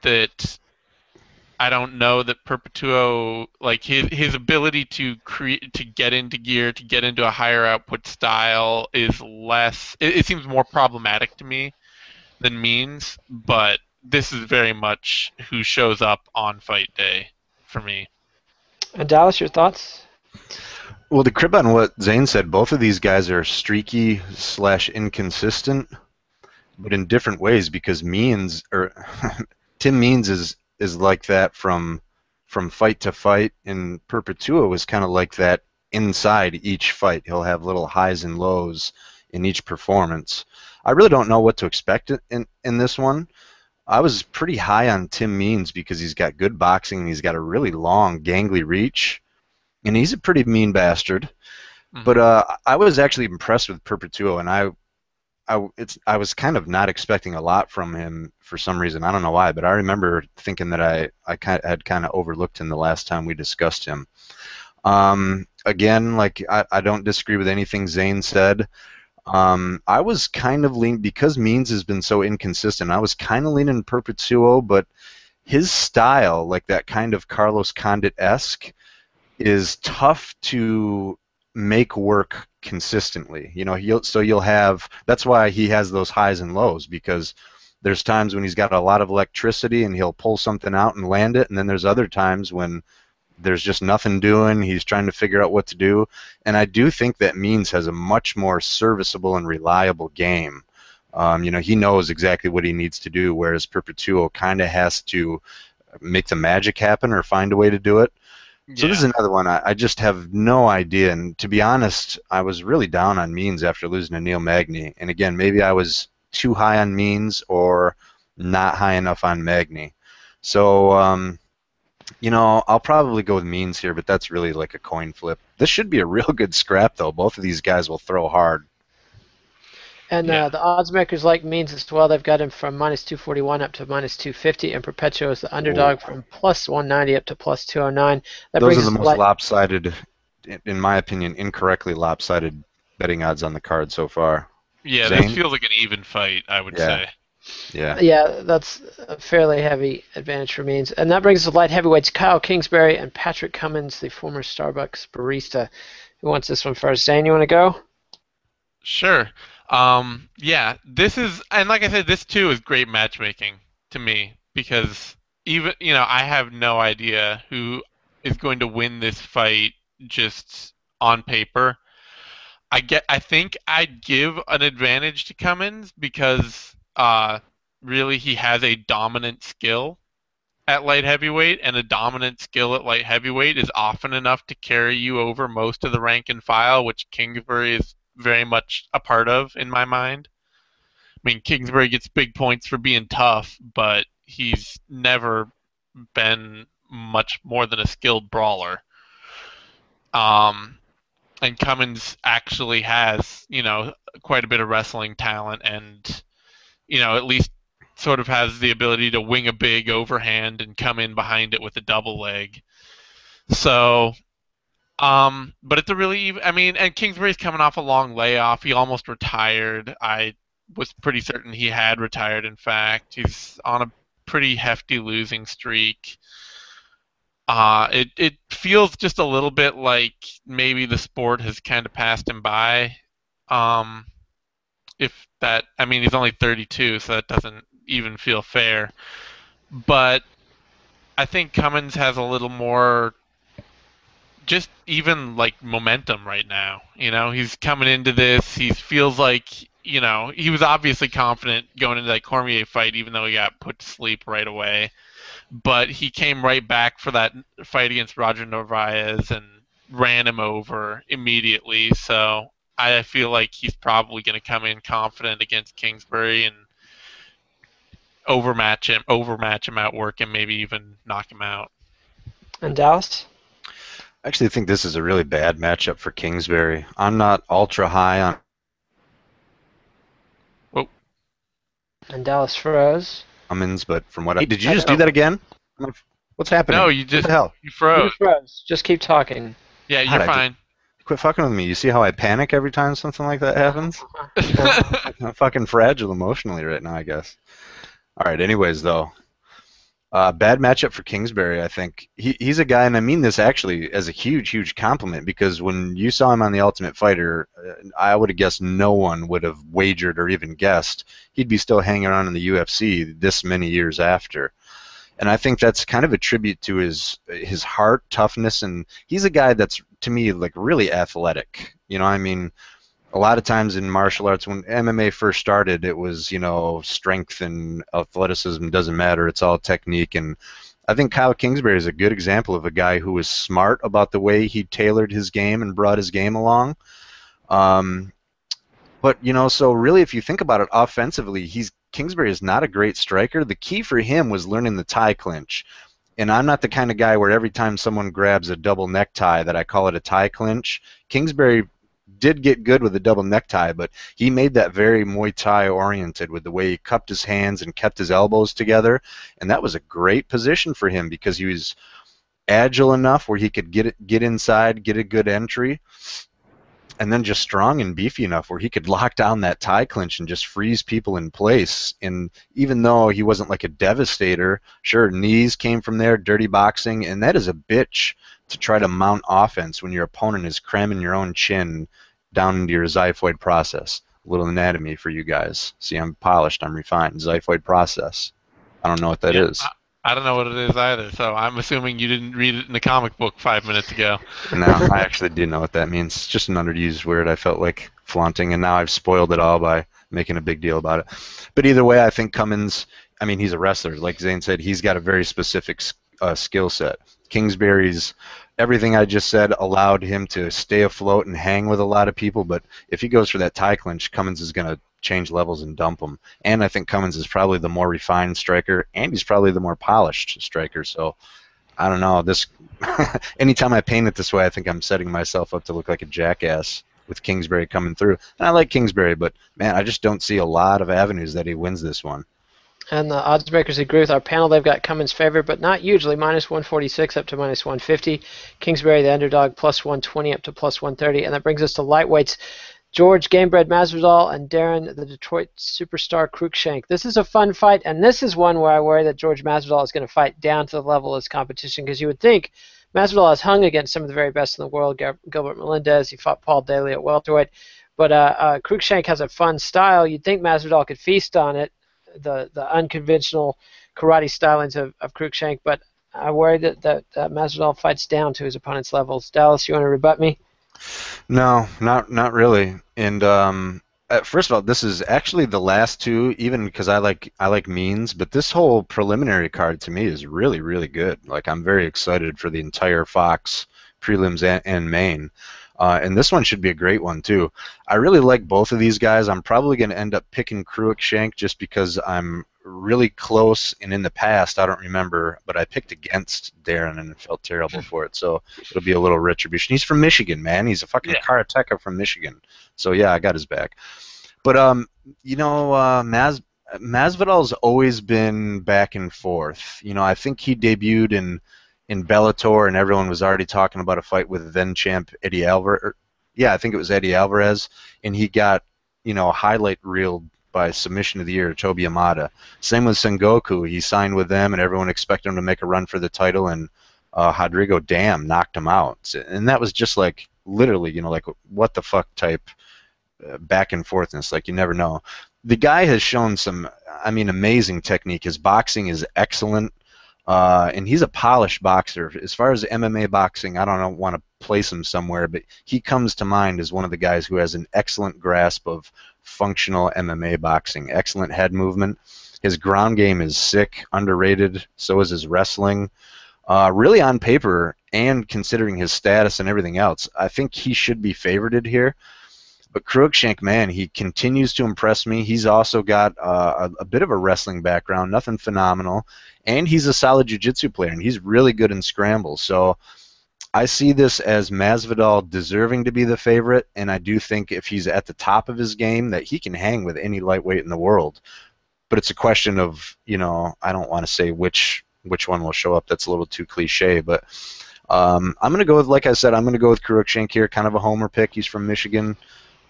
that I don't know that Perpetuo, like his ability to get into gear, to get into a higher output style is less. It seems more problematic to me than Means, but this is very much who shows up on fight day for me. And Dallas, your thoughts? Well, to crib on what Zane said, both of these guys are streaky / inconsistent. but in different ways, because Means or Tim Means is like that from fight to fight, and Perpetua was kind of like that inside each fight. He'll have little highs and lows in each performance. I really don't know what to expect in this one. I was pretty high on Tim Means because he's got good boxing and he's got a really long, gangly reach, and he's a pretty mean bastard. But I was actually impressed with Perpetuo, and I was kind of not expecting a lot from him for some reason. I don't know why, but I remember thinking that I had kind of overlooked him the last time we discussed him. Again, like I don't disagree with anything Zane said. I was kind of leaning, because Means has been so inconsistent, I was kind of leaning Perpetuo, but his style, like that kind of Carlos Condit-esque, is tough to make work consistently. You know, you'll have, that's why he has those highs and lows, because there's times when he's got a lot of electricity and he'll pull something out and land it, and then there's other times when there's just nothing doing. He's trying to figure out what to do. And I do think that Means has a much more serviceable and reliable game. You know, he knows exactly what he needs to do, whereas Perpetuo kind of has to make the magic happen or find a way to do it. So this is another one I just have no idea. And to be honest, I was really down on Means after losing to Neil Magny. And again, maybe I was too high on Means or not high enough on Magny. So, you know, I'll probably go with Means here, but that's really like a coin flip. This should be a real good scrap, though. Both of these guys will throw hard. And the odds makers like Means as well. They've got him from -241 up to -250, and Perpetuo is the underdog from +190 up to +209. Those are the most lopsided, in my opinion, incorrectly lopsided betting odds on the card so far. Yeah, Zane? this feels like an even fight, I would say. Yeah. Yeah, that's a fairly heavy advantage for Means. And that brings us to light heavyweights, Kyle Kingsbury and Patrick Cummins, the former Starbucks barista. Who wants this one first? Zane, you want to go? Sure. Yeah, this is, and like I said, this too is great matchmaking to me, because even, you know, I have no idea who is going to win this fight just on paper. I think I'd give an advantage to Cummins because really he has a dominant skill at light heavyweight, and a dominant skill at light heavyweight is often enough to carry you over most of the rank and file, which Kingsbury is very much a part of in my mind. I mean, Kingsbury gets big points for being tough, but he's never been much more than a skilled brawler. And Cummins actually has, you know, quite a bit of wrestling talent, and, you know, at least sort of has the ability to wing a big overhand and come in behind it with a double leg. So, but it's a really, I mean, and Kingsbury's coming off a long layoff. He almost retired. I was pretty certain he had retired, in fact. He's on a pretty hefty losing streak. It feels just a little bit like maybe the sport has kind of passed him by. If that, I mean, he's only 32, so that doesn't even feel fair. But I think Cummins has a little more, just even like momentum right now. You know, he's coming into this. He feels like, you know, he was obviously confident going into that Cormier fight, even though he got put to sleep right away. But he came right back for that fight against Roger Narvaez and ran him over immediately. So I feel like he's probably going to come in confident against Kingsbury and overmatch him, outwork him, maybe even knock him out. And Dallas? I actually think this is a really bad matchup for Kingsbury. I'm not ultra high on. Whoa. And Dallas froze. Cummins, but from what did you just do that again? What's happening? No, you just, what the hell? You froze. You froze. Just keep talking. Yeah, you're fine. Quit fucking with me. You see how I panic every time something like that happens? I'm fucking fragile emotionally right now, I guess. All right, anyways, though. Bad matchup for Kingsbury, I think. He's a guy, and I mean this actually as a huge, huge compliment, because when you saw him on The Ultimate Fighter, I would have guessed no one would have wagered or even guessed he'd be still hanging around in the UFC this many years after. And I think that's kind of a tribute to his heart, toughness, and he's a guy that's, to me, like really athletic. You know, I mean, a lot of times in martial arts, when MMA first started, it was, strength and athleticism doesn't matter. It's all technique. And I think Kyle Kingsbury is a good example of a guy who was smart about the way he tailored his game and brought his game along. Um, but, so really, if you think about it offensively, Kingsbury is not a great striker. The key for him was learning the tie clinch. And I'm not the kind of guy where every time someone grabs a double necktie that I call it a tie clinch. Kingsbury did get good with a double necktie, but he made that very Muay Thai oriented with the way he cupped his hands and kept his elbows together. And that was a great position for him because he was agile enough where he could get inside, get a good entry, and then just strong and beefy enough where he could lock down that tie clinch and just freeze people in place. And even though he wasn't like a devastator, sure, knees came from there, dirty boxing, and that is a bitch to try to mount offense when your opponent is cramming your own chin down into your xiphoid process. A little anatomy for you guys. See, I'm polished, I'm refined. Xiphoid process. I don't know what that is. I don't know what it is either, so I'm assuming you didn't read it in the comic book 5 minutes ago. No, I actually do know what that means. It's just an underused word I felt like flaunting, and now I've spoiled it all by making a big deal about it. But either way, I think Cummins, he's a wrestler. Like Zane said, he's got a very specific skill set. Kingsbury's, everything I just said allowed him to stay afloat and hang with a lot of people, but if he goes for that tie clinch, Cummins is going to change levels and dump him. And I think Cummins is probably the more refined striker, and he's probably the more polished striker. So I don't know. This anytime I paint it this way, I think I'm setting myself up to look like a jackass with Kingsbury coming through. And I like Kingsbury, but man, I just don't see a lot of avenues that he wins this one. And the odds makers agree with our panel. They've got Cummins favored, but not hugely. Minus 146 up to minus 150. Kingsbury, the underdog, plus 120 up to plus 130. And that brings us to lightweights. George Gamebred Masvidal and Darren, the Detroit superstar Cruikshank. This is a fun fight, and this is one where I worry that George Masvidal is going to fight down to the level of his competition, because you would think Masvidal has hung against some of the very best in the world. Gilbert Melendez, he fought Paul Daly at welterweight. But Cruikshank has a fun style. You'd think Masvidal could feast on it, the unconventional karate stylings of Cruikshank, but I worry that Masvidal fights down to his opponent's levels. Dallas, you want to rebut me? No, not really. And first of all, this is actually the last two, even because I like means, but this whole preliminary card to me is really, really good. Like, I'm very excited for the entire Fox prelims and main. And this one should be a great one too. I really like both of these guys. I'm probably going to end up picking Cruikshank just because I'm really close, and in the past, I don't remember, but I picked against Darren and felt terrible for it. So it'll be a little retribution. He's from Michigan, man. He's a fucking karateka from Michigan. So yeah, I got his back. But Masvidal's always been back and forth. I think he debuted in Bellator, and everyone was already talking about a fight with then champ Eddie Alvarez. Yeah, I think it was Eddie Alvarez, and he got highlight reeled by submission of the year, Tobi Yamada. Same with Sengoku. He signed with them, and everyone expected him to make a run for the title, and Rodrigo Dam knocked him out. And that was just like, literally, like, what the fuck type back and forthness. Like, you never know. The guy has shown some, amazing technique. His boxing is excellent, and he's a polished boxer. As far as MMA boxing, I don't want to place him somewhere, but he comes to mind as one of the guys who has an excellent grasp of functional MMA boxing, excellent head movement. His ground game is sick, underrated. So is his wrestling. Really, on paper, and considering his status and everything else, I think he should be favorited here. But Cruikshank, man, he continues to impress me. He's also got a bit of a wrestling background, nothing phenomenal, and he's a solid jiu-jitsu player, and he's really good in scrambles. So I see this as Masvidal deserving to be the favorite, and I do think if he's at the top of his game that he can hang with any lightweight in the world. But it's a question of, I don't want to say which one will show up. That's a little too cliche, but I'm going to go with, like I said, I'm going to go with Cruikshank here, kind of a homer pick. He's from Michigan.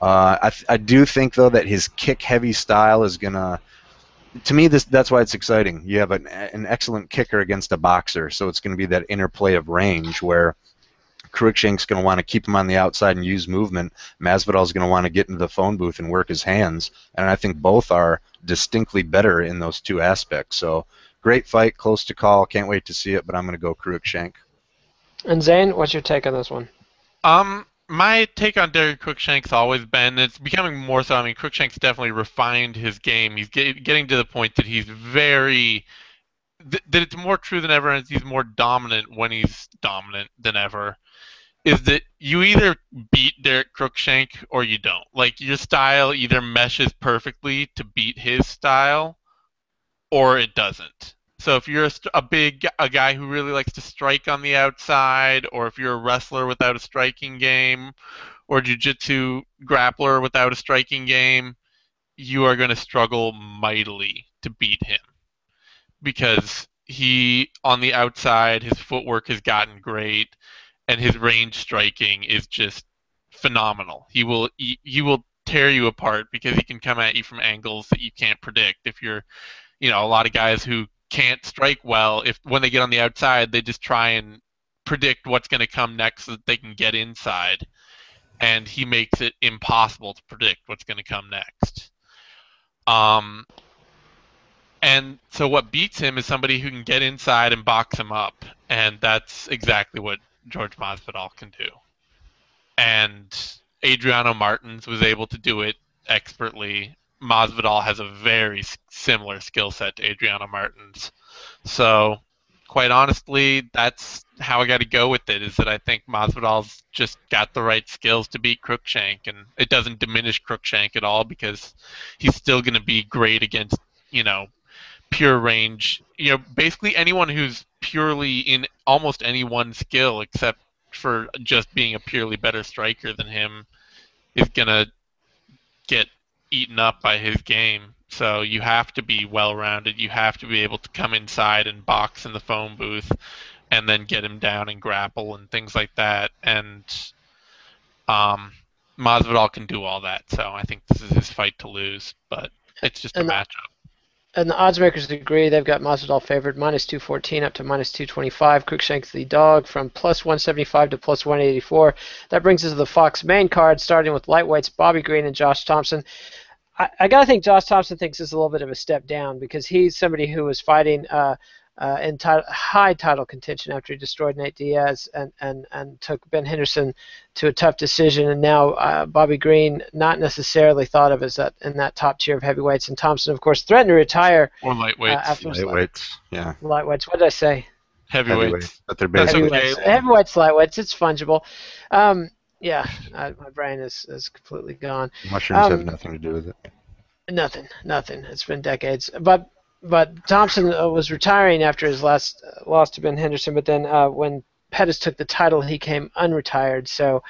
I do think, though, that his kick-heavy style is going to me, that's why it's exciting. You have an excellent kicker against a boxer, so it's going to be that interplay of range where Cruikshank's going to want to keep him on the outside and use movement. Masvidal's going to want to get into the phone booth and work his hands, and I think both are distinctly better in those two aspects. So great fight, close to call. Can't wait to see it, but I'm going to go Cruikshank. And Zane, what's your take on this one? my take on Derek Cruikshank's always been, it's becoming more so. I mean, Cruikshank's definitely refined his game. He's getting to the point that he's that it's more true than ever, and he's more dominant when he's dominant than ever. Is that you either beat Derek Cruikshank or you don't. Like, your style either meshes perfectly to beat his style, or it doesn't. So if you're a guy who really likes to strike on the outside, or if you're a wrestler without a striking game, or jiu-jitsu grappler without a striking game, you are going to struggle mightily to beat him, because he, on the outside, his footwork has gotten great, and his range striking is just phenomenal. He will tear you apart because he can come at you from angles that you can't predict. If you're, a lot of guys who can't strike well, if when they get on the outside, they just try and predict what's going to come next so that they can get inside, and he makes it impossible to predict what's going to come next. And so what beats him is somebody who can get inside and box him up, and that's exactly what George Masvidal can do. And Adriano Martins was able to do it expertly. Masvidal has a very similar skill set to Adriano Martins. So, quite honestly, that's how I got to go with it, is that I think Masvidal's just got the right skills to beat Cruikshank, and it doesn't diminish Cruikshank at all because he's still going to be great against, pure range. Basically anyone who's purely in almost any one skill except for just being a purely better striker than him is going to get eaten up by his game. So you have to be well-rounded. You have to be able to come inside and box in the phone booth and then get him down and grapple and things like that. And Masvidal can do all that. So I think this is his fight to lose, but it's just a matchup. And the odds makers agree. They've got Masvidal favored -214 up to -225. Cruikshank's the dog from +175 to +184. That brings us to the Fox main card, starting with lightweights Bobby Green and Josh Thompson. I got to think Josh Thompson thinks this is a little bit of a step down because he's somebody who was fighting in high title contention after he destroyed Nate Diaz and took Ben Henderson to a tough decision, and now Bobby Green not necessarily thought of as in that top tier of heavyweights, and Thompson, of course, threatened to retire. Or lightweights. Lightweights, yeah. Lightweights. What did I say? Heavyweights. But they're basically heavyweights, lightweights. It's fungible. Yeah, my brain is completely gone. Mushrooms have nothing to do with it. Nothing. It's been decades. But Thompson was retiring after his last loss to Ben Henderson, but then when Pettis took the title, he came unretired. So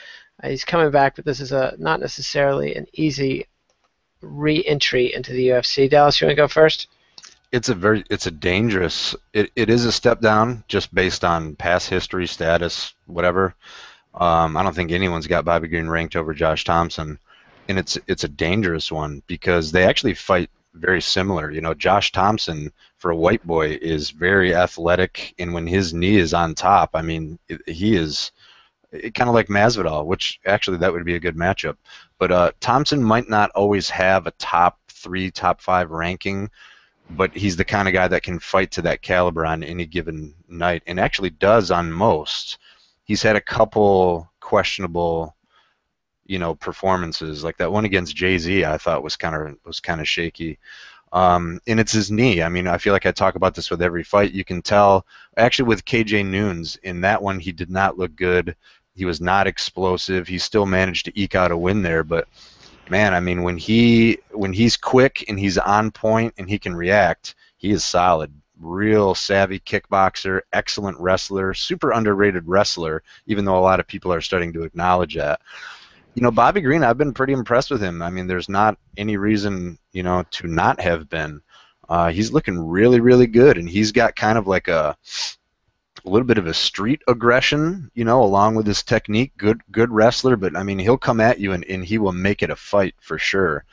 he's coming back, but this is not necessarily an easy re-entry into the UFC. Dallas, you want to go first? It's a dangerous. It is a step down just based on past history, status, whatever. I don't think anyone's got Bobby Green ranked over Josh Thompson, and it's a dangerous one because they actually fight very similar. Josh Thompson, for a white boy, is very athletic, and when his knee is on top, I mean, he is kind of like Masvidal, which actually that would be a good matchup. But Thompson might not always have a top 3, top 5 ranking, but he's the kind of guy that can fight to that caliber on any given night, and actually does on most. He's had a couple questionable performances, like that one against Jay-Z. I thought was kind of shaky, and it's his knee. I mean, I feel like I talk about this with every fight. You can tell, actually, with KJ Noons in that one, he did not look good. He was not explosive. He still managed to eke out a win there, but man, I mean, when he's quick and he's on point and he can react, he is solid. Real savvy kickboxer, excellent wrestler, super underrated wrestler, even though a lot of people are starting to acknowledge that. Bobby Green, I've been pretty impressed with him. I mean, there's not any reason, to not have been. He's looking really, really good, and he's got kind of like a little bit of a street aggression, along with his technique. Good wrestler, but I mean, he'll come at you and he will make it a fight for sure.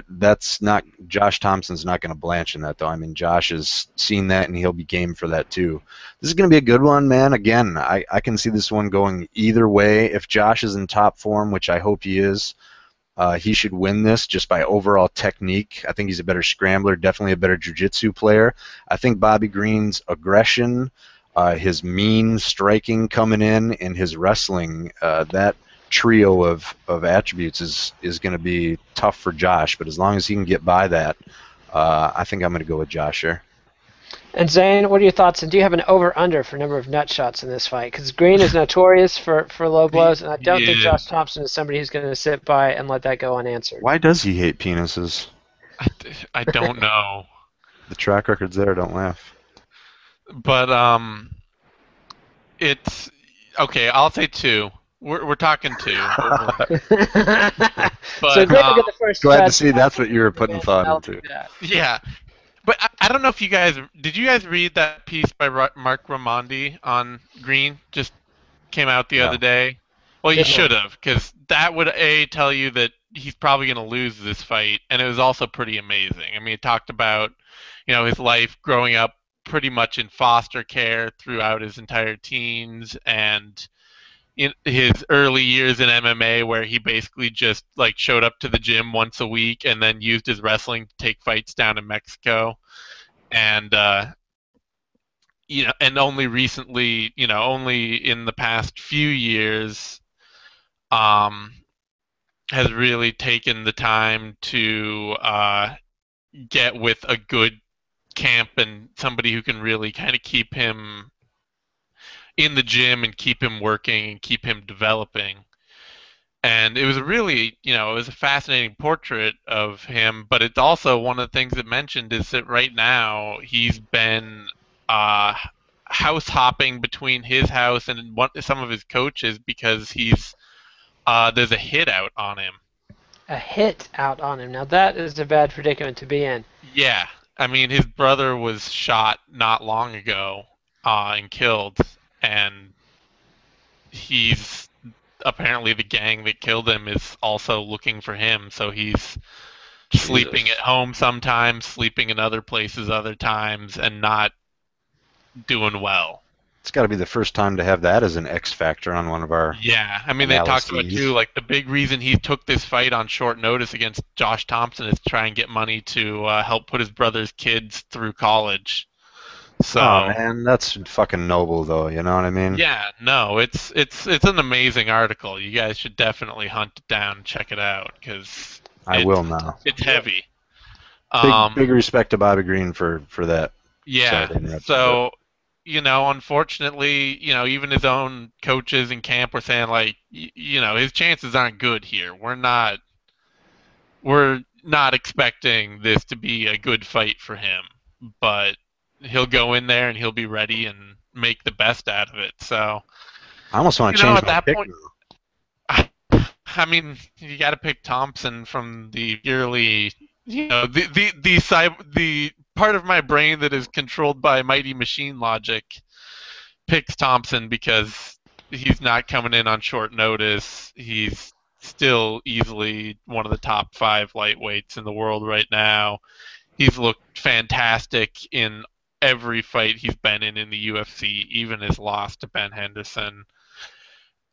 That's not Josh Thompson's not going to blanch in that, though. I mean, Josh has seen that, and he'll be game for that too. This is going to be a good one, man. Again, I can see this one going either way. If Josh is in top form, which I hope he is, he should win this just by overall technique. I think he's a better scrambler, definitely a better jiu-jitsu player. I think Bobby Green's aggression, his mean striking coming in, and his wrestling, that trio of attributes is going to be tough for Josh. But as long as he can get by that, I think I'm going to go with Josh here. And Zane, what are your thoughts? And do you have an over/under for number of nut shots in this fight? Because Green is notorious for low blows, and I don't think Josh Thompson is somebody who's going to sit by and let that go unanswered. Why does he hate penises? I don't know. The track record's there. Don't laugh. But it's okay. I'll say 2. We're talking 2. But, so Green will get the first. Glad to see that's what you were putting thought into. Yeah. But I don't know if did you guys read that piece by Mark Raimondi on Green? Just came out the other day. Well, you should have, because that would tell you that he's probably going to lose this fight, and it was also pretty amazing. I mean, it talked about, his life growing up pretty much in foster care throughout his entire teens, and in his early years in MMA, where he basically just showed up to the gym once a week and then used his wrestling to take fights down in Mexico, and and only recently, only in the past few years, has really taken the time to get with a good camp and somebody who can really kind of keep him in the gym and keep him working and keep him developing. And it was it was a fascinating portrait of him, but it's also one of the things it mentioned is that right now he's been house hopping between his house and some of his coaches because there's a hit out on him. A hit out on him. Now that is a bad predicament to be in. Yeah. I mean, his brother was shot not long ago and killed, and he's apparently the gang that killed him is also looking for him, so he's sleeping at home sometimes, sleeping in other places other times, and not doing well. It's got to be the first time to have that as an X factor on one of our. Yeah, I mean, they talked about too, the big reason he took this fight on short notice against Josh Thompson is to try and get money to help put his brother's kids through college. So, oh man, that's fucking noble, though. You know what I mean? Yeah, no, it's an amazing article. You guys should definitely hunt it down and check it out because I will now. It's heavy. Big respect to Bobby Green for that. Yeah. So, unfortunately, even his own coaches in camp were saying his chances aren't good here. We're not expecting this to be a good fight for him, but he'll go in there and he'll be ready and make the best out of it. So I almost want to change my pick now. I mean, you got to pick Thompson from the purely, the part of my brain that is controlled by mighty machine logic picks Thompson because he's not coming in on short notice. He's still easily one of the top 5 lightweights in the world right now. He's looked fantastic in every fight he's been in the UFC, even his loss to Ben Henderson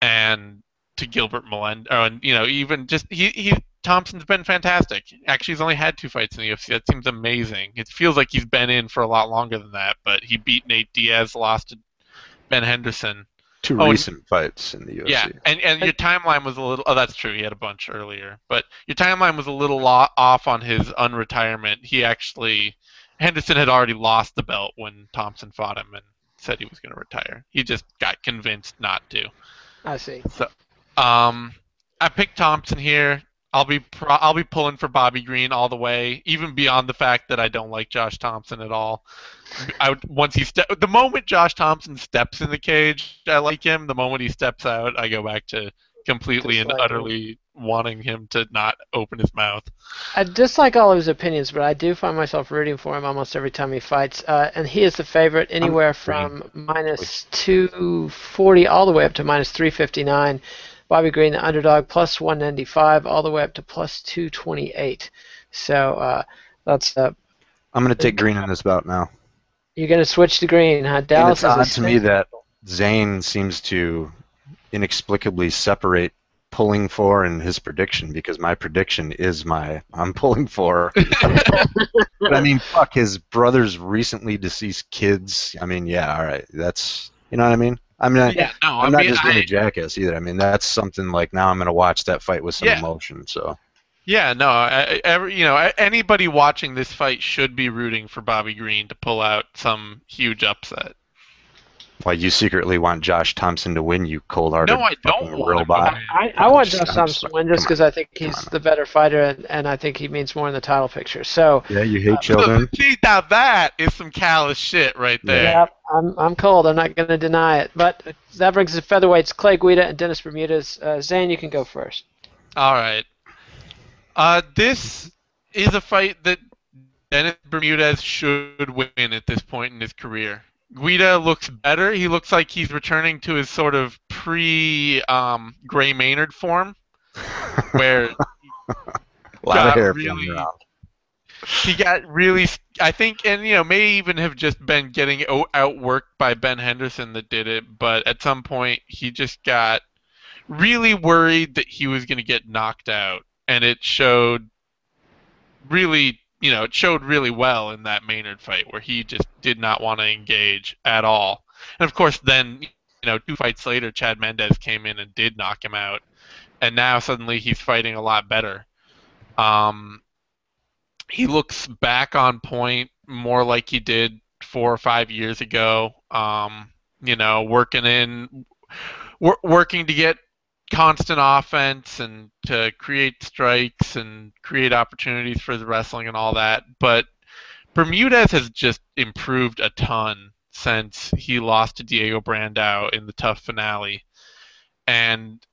and to Gilbert Melendez. Even just Thompson's been fantastic. Actually, he's only had 2 fights in the UFC. That seems amazing. It feels like he's been in for a lot longer than that, but he beat Nate Diaz, lost to Ben Henderson. 2 recent fights in the UFC. Yeah, and your timeline was a little... Oh, that's true. He had a bunch earlier. But your timeline was a little off on his unretirement. Henderson had already lost the belt when Thompson fought him and said he was going to retire. He just got convinced not to. I see. So, I picked Thompson here. I'll be pulling for Bobby Green all the way, even beyond the fact that I don't like Josh Thompson at all. The moment Josh Thompson steps in the cage, I like him. The moment he steps out, I go back to completely and utterly wanting him to not open his mouth. I dislike all of his opinions, but I do find myself rooting for him almost every time he fights. And he is the favorite anywhere from minus 240 all the way up to minus 359. Bobby Green, the underdog, plus 195 all the way up to plus 228. So that's. I'm going to take Green in this bout now. You're going to switch to Green, huh? Dallas and it's odd to me that Zane seems to inexplicably separate pulling for and his prediction, because my prediction is I'm pulling for. But I mean, fuck, his brother's recently deceased kids. I mean, yeah, all right, that's, you know what I mean? I mean, Yeah, no, I'm not just being a jackass either. I mean, that's something like now I'm going to watch that fight with some emotion. So. Yeah, no, anybody watching this fight should be rooting for Bobby Green to pull out some huge upset. Why, you secretly want Josh Thompson to win, you cold-hearted No, I don't fucking want robot. I want Josh Thompson to win just because I think he's the better fighter, and I think he means more in the title picture. So yeah, you hate children. See, now that is some callous shit right there. Yeah, I'm cold. I'm not going to deny it. But that brings us to featherweights: Clay Guida and Dennis Bermudez. Zane, you can go first. All right. This is a fight that Dennis Bermudez should win at this point in his career. Guida looks better. He looks like he's returning to his sort of pre-Gray Maynard form, where a lot of hair really, around. he got really, I think, and may even have just been getting outworked by Ben Henderson that did it, but at some point he just got really worried that he was going to get knocked out, and it showed really well in that Maynard fight where he just did not want to engage at all. And of course then, 2 fights later, Chad Mendes came in and did knock him out, and now suddenly he's fighting a lot better. He looks back on point more like he did 4 or 5 years ago. Working to get constant offense and to create strikes and create opportunities for the wrestling and all that. But Bermudez has just improved a ton since he lost to Diego Brandao in the tough finale. And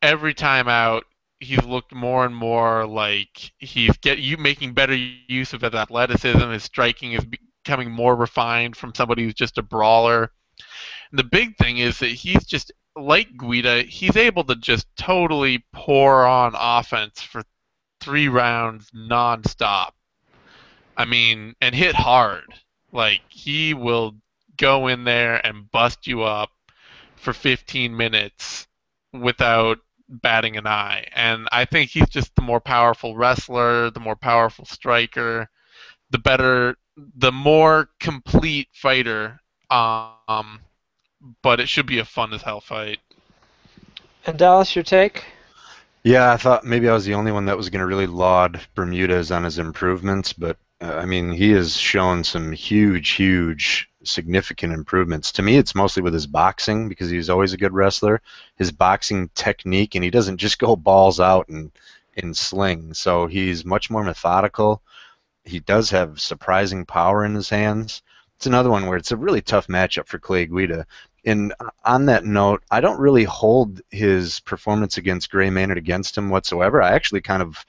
every time out, he's looked more and more like he's making better use of his athleticism. His striking is becoming more refined from somebody who's just a brawler. And the big thing is that he's just, like Guida, he's able to just totally pour on offense for 3 rounds nonstop. I mean, and hit hard. Like, he will go in there and bust you up for 15 minutes without batting an eye. And I think he's just the more powerful wrestler, the more powerful striker, the more complete fighter. But it should be a fun as hell fight. And Dallas, your take? Yeah, I thought maybe I was the only one that was going to really laud Bermudez on his improvements, but I mean, he has shown some huge, significant improvements. To me, it's mostly with his boxing, because he's always a good wrestler. His boxing technique, and he doesn't just go balls out and sling. So he's much more methodical. He does have surprising power in his hands. It's another one where it's a really tough matchup for Clay Guida. And on that note, I don't really hold his performance against Gray Maynard against him whatsoever. I actually kind of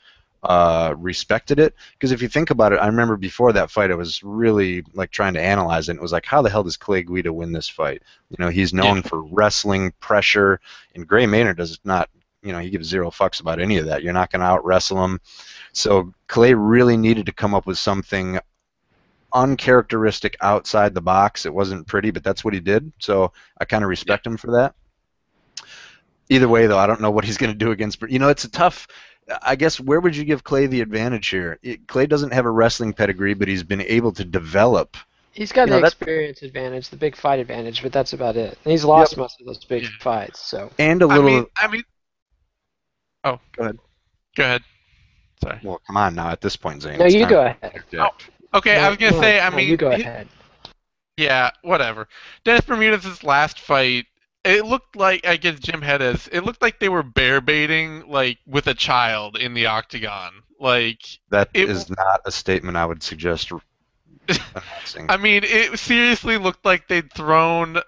respected it, because if you think about it, I remember before that fight I was really like trying to analyze it, and it was like, how the hell does Clay Guida win this fight? He's known for wrestling, pressure, and Gray Maynard does not, he gives 0 fucks about any of that. You're not going to out wrestle him. So Clay really needed to come up with something uncharacteristic outside the box. It wasn't pretty, but that's what he did, so I kind of respect him for that. Either way, though, I don't know what he's going to do against. It's a tough. I guess, where would you give Clay the advantage here? Clay doesn't have a wrestling pedigree, but he's been able to develop. He's got the experience advantage, the big fight advantage, but that's about it. And he's lost most of those big fights. So. And a little. I mean. Oh, go ahead. Go ahead. Sorry. Well, come on now. At this point, Zane. No, you go ahead. Okay, I was going to say, I mean... you go ahead. Yeah, whatever. Dennis Bermudez's last fight, it looked like, against Jim Hedges, it looked like they were bear baiting, like, with a child in the octagon. Like... That is not a statement I would suggest announcing. I mean, it seriously looked like they'd thrown,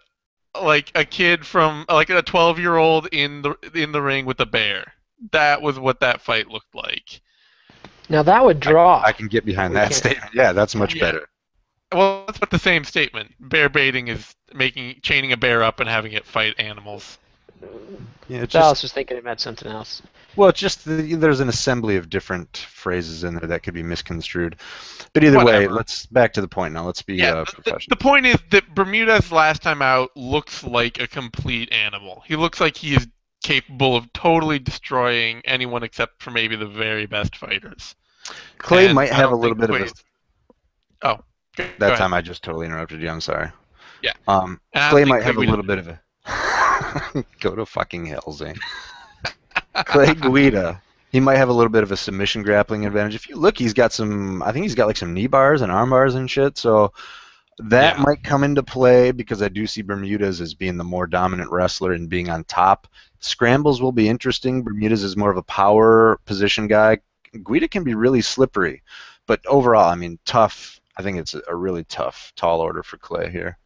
like, a kid from, like, a 12-year-old in the ring with a bear. That was what that fight looked like. Now that would draw. I can get behind that statement. Yeah, that's much better. Well, that's what the same statement. Bear baiting is chaining a bear up and having it fight animals. Yeah, Dallas was thinking it meant something else. Well, it's just there's an assembly of different phrases in there that could be misconstrued. But either way, let's back to the point now. Let's be professional. The point is that Bermudez last time out looks like a complete animal. He looks like he is capable of totally destroying anyone except for maybe the very best fighters. Clay might have a little bit of a... Oh. That time I just totally interrupted you. I'm sorry. Yeah. Clay might have a little bit of a... Go to fucking hell, Zane. Clay Guida. He might have a little bit of a submission grappling advantage. If you look, he's got some. I think he's got like some knee bars and arm bars and shit. So that Yeah. might come into play because I do see Bermudez as being the more dominant wrestler and being on top. Scrambles will be interesting. Bermudez is more of a power position guy. Guida can be really slippery, but overall, I mean, tough. I think it's a really tough, tall order for Clay here.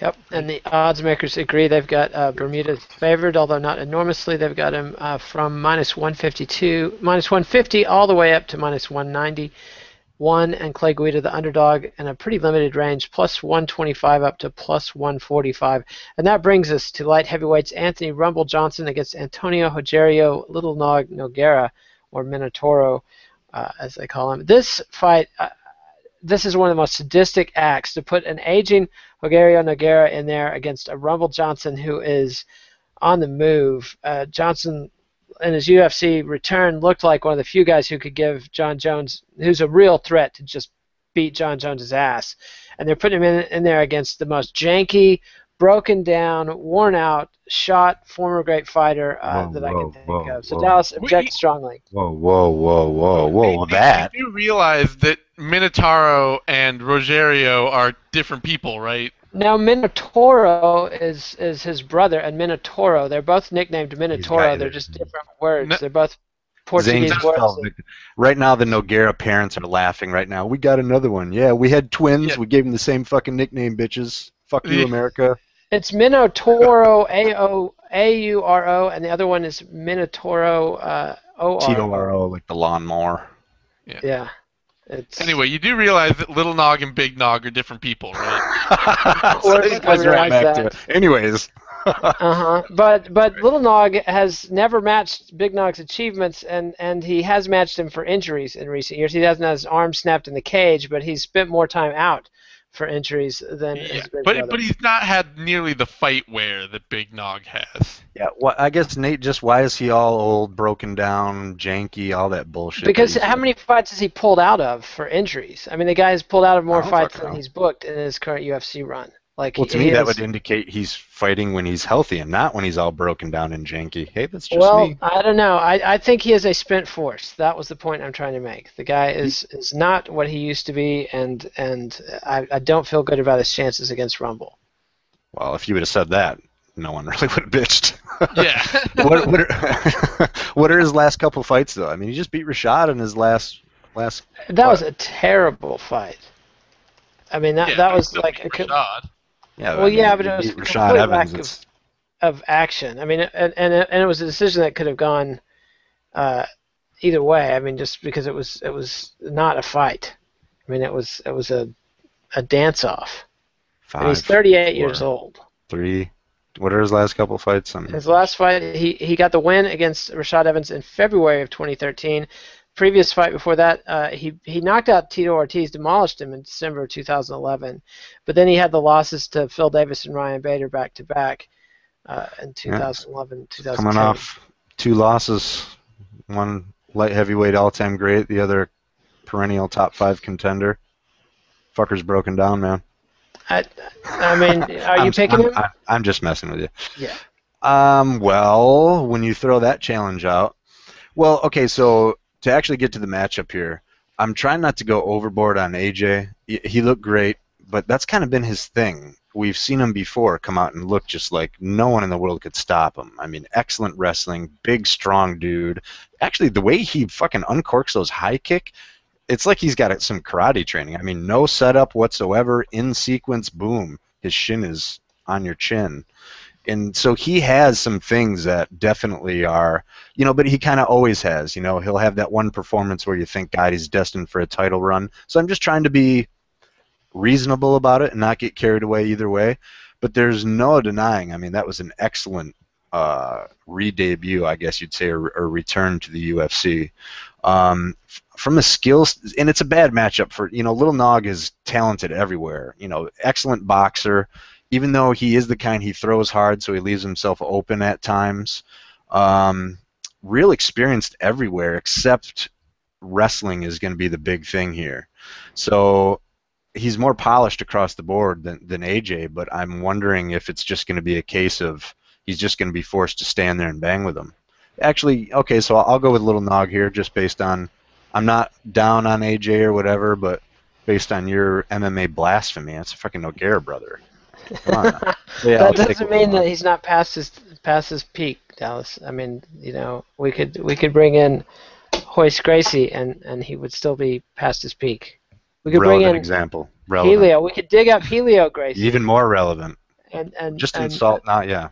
Yep, and the odds makers agree. They've got Bermudez favored, although not enormously. They've got him from minus 152, minus 150, all the way up to minus 191, and Clay Guida, the underdog, in a pretty limited range, plus 125 up to plus 145. And that brings us to light heavyweights. Anthony Rumble Johnson against Antonio Rogerio Little Nog Nogueira, or Minotauro, as they call him. This fight, this is one of the most sadistic acts, to put an aging Rogerio Nogueira in there against a Rumble Johnson who is on the move. Johnson, in his UFC return, looked like one of the few guys who could give John Jones, who's a real threat to just beat John Jones' ass. And they're putting him in there against the most janky, broken down, worn out, shot former great fighter that I can think of. So Dallas objects strongly. Whoa, that. You do realize that Minotauro and Rogerio are different people, right? Now, Minotauro is his brother, and Minotauro, they're both nicknamed Minotauro. They're just different words. No. They're both Portuguese Zane's words. right now, the Nogueira parents are laughing right now. We got another one. Yeah, we had twins. Yeah. We gave them the same fucking nickname, bitches. Fuck you, Yeah. America. It's Minotauro, A-U-R-O, and the other one is Minotauro, O-R-O. T-O-R-O, like the lawnmower. Yeah. It's, Anyway, you do realize that Little Nog and Big Nog are different people, right? Of course, So it goes right I realize back to it. Anyways. But Little Nog has never matched Big Nog's achievements, and he has matched him for injuries in recent years. He hasn't had his arm snapped in the cage, but he's spent more time out for injuries than his big brother. But he's not had nearly the fight wear that Big Nog has. Yeah, well, I guess, Nate, just why is he all old, broken down, janky, all that bullshit? Because how many fights has he pulled out of for injuries? I mean, the guy has pulled out of more I don't fights fucking than know. he's booked in his current UFC run. Like, Well, to me, that would indicate he's fighting when he's healthy and not when he's all broken down and janky. Hey, that's just me. I don't know. I think he is a spent force. That was the point I'm trying to make. The guy is not what he used to be, and I don't feel good about his chances against Rumble. Well, if you would have said that, no one really would have bitched. Yeah. What are his last couple fights, though? I mean, he just beat Rashad in his last. That was a terrible fight. I mean, that was like Rashad. Yeah, well, yeah, but it was beat a Rashad complete Evans. lack of action. I mean, and it was a decision that could have gone either way. I mean, just because it was not a fight. I mean, it was a dance off. And he's 38 years old. 3. What are his last couple fights? His last fight, he got the win against Rashad Evans in February of 2013. Previous fight before that, he knocked out Tito Ortiz, demolished him in December of 2011. But then he had the losses to Phil Davis and Ryan Bader back to back in 2011, 2010. Coming off 2 losses, one light heavyweight all-time great, the other perennial top 5 contender. Fucker's broken down, man. I mean, are you picking him? I'm just messing with you. Yeah. Well, when you throw that challenge out, well, okay, so to actually get to the matchup here, I'm trying not to go overboard on AJ. He looked great, but that's kind of been his thing. We've seen him before come out and look just like no one in the world could stop him. I mean, excellent wrestling, big, strong dude. Actually, the way he fucking uncorks those high kick, it's like he's got some karate training. I mean, no setup whatsoever, in sequence, boom, his shin is on your chin. And so he has some things that definitely are, but he kind of always has, he'll have that one performance where you think, God, he's destined for a title run. So I'm just trying to be reasonable about it and not get carried away either way. But there's no denying, I mean, that was an excellent re-debut, I guess you'd say, or return to the UFC. From the skills, and it's a bad matchup for, Little Nog is talented everywhere, excellent boxer. Even though he is the kind, he throws hard, so he leaves himself open at times. Real experienced everywhere, except wrestling is going to be the big thing here. So he's more polished across the board than AJ, but I'm wondering if it's just going to be a case of he's just going to be forced to stand there and bang with him. Actually, okay, so I'll go with Little Nog here just based on, I'm not down on AJ or whatever, but based on your MMA blasphemy, that's a fucking Nogueira brother. Come on now. Yeah, That doesn't mean that he's not past his peak, Dallas. I mean, we could bring in Hoist Gracie and he would still be past his peak. We could relevant bring in example. Relevant. Helio. We could dig up Helio Gracie. Even more relevant. And just insult, not yeah.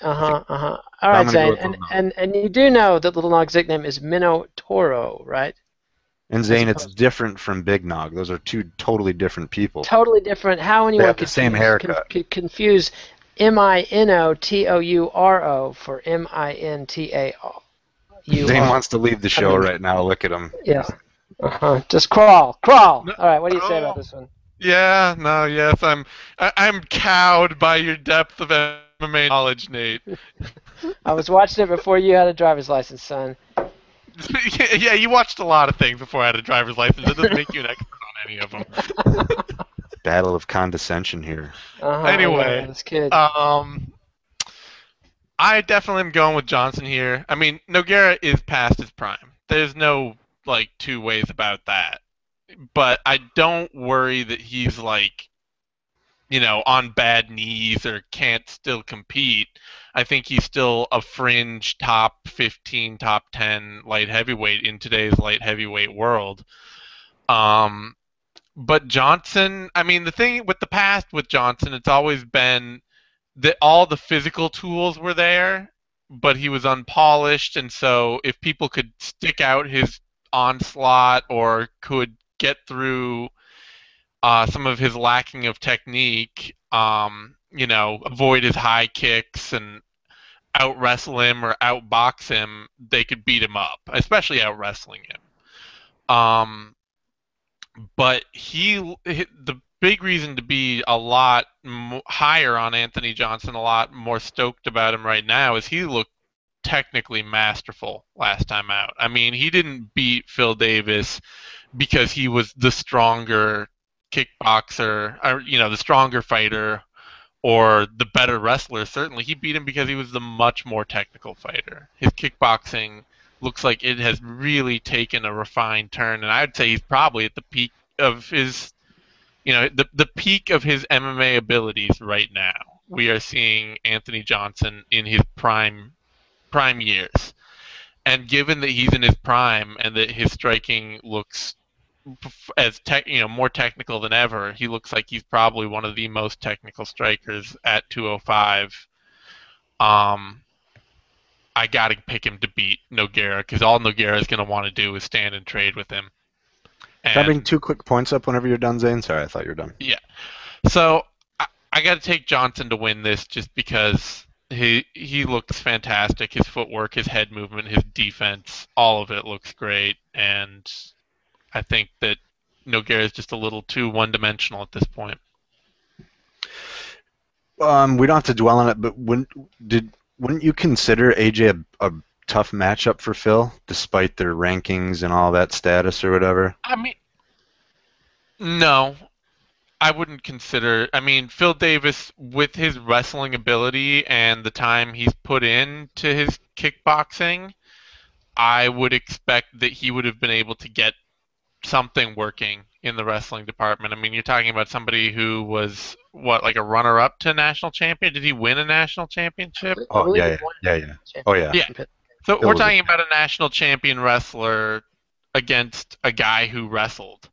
All right, Zane. And you do know that Little Nog's nickname is Minotauro, right? And Zane, it's different from Big Nog. Those are two totally different people. Totally different. How anyone could same haircut. Could confuse Minotauro for Mintao. Zane wants to leave the show right now. Look at him. Yeah. Just crawl. All right. What do you say about this one? Yeah. No. Yes. I'm cowed by your depth of MMA knowledge, Nate. I was watching it before you had a driver's license, son. Yeah, you watched a lot of things before I had a driver's license. It doesn't make you an expert on any of them. Battle of condescension here. Anyway, this kid. I definitely am going with Johnson here. I mean, Nogueira is past his prime. There's no two ways about that. But I don't worry that he's on bad knees or can't still compete. I think he's still a fringe top 15, top 10 light heavyweight in today's light heavyweight world. But Johnson, I mean, the thing with the past with Johnson, it's always been that all the physical tools were there, but he was unpolished, and so if people could stick out his onslaught or could get through some of his lacking of technique, avoid his high kicks and out wrestle him or outbox him, they could beat him up, especially out wrestling him. But the big reason to be a lot higher on Anthony Johnson, a lot more stoked about him right now, is he looked technically masterful last time out. I mean, he didn't beat Phil Davis because he was the stronger kickboxer, or the stronger fighter, or the better wrestler. Certainly, he beat him because he was the much more technical fighter. His kickboxing looks like it has really taken a refined turn, and I'd say he's probably at the peak of his, the peak of his MMA abilities right now. We are seeing Anthony Johnson in his prime years, and given that he's in his prime and that his striking looks as more technical than ever, he looks like he's probably one of the most technical strikers at 205. I got to pick him to beat Nogueira because all Nogueira is going to want to do is stand and trade with him. Can I bring 2 quick points up whenever you're done, Zane? Sorry, I thought you were done. Yeah. So I got to take Johnson to win this just because he looks fantastic. His footwork, his head movement, his defense, all of it looks great. And I think that Nogueira is just a little too one-dimensional at this point. We don't have to dwell on it, but wouldn't you consider AJ a tough matchup for Phil, despite their rankings and all that status or whatever? I mean, no, I wouldn't consider. I mean, Phil Davis, with his wrestling ability and the time he's put into his kickboxing, I would expect that he would have been able to get something working in the wrestling department. I mean, you're talking about somebody who was a runner-up to national champion. Did he win a national championship? Oh yeah. Oh yeah. Yeah. So we're talking about a national champion wrestler against a guy who wrestled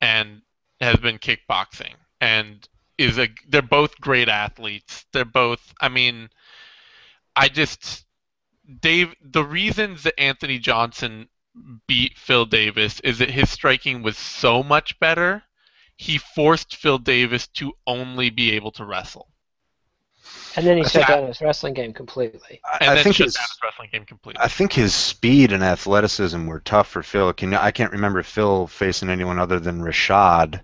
and has been kickboxing and they're both great athletes. They're both, I mean, the reasons that Anthony Johnson beat Phil Davis is that his striking was so much better, he forced Phil Davis to only be able to wrestle. And then he shut down his wrestling game completely. I think his speed and athleticism were tough for Phil. I can't remember Phil facing anyone other than Rashad,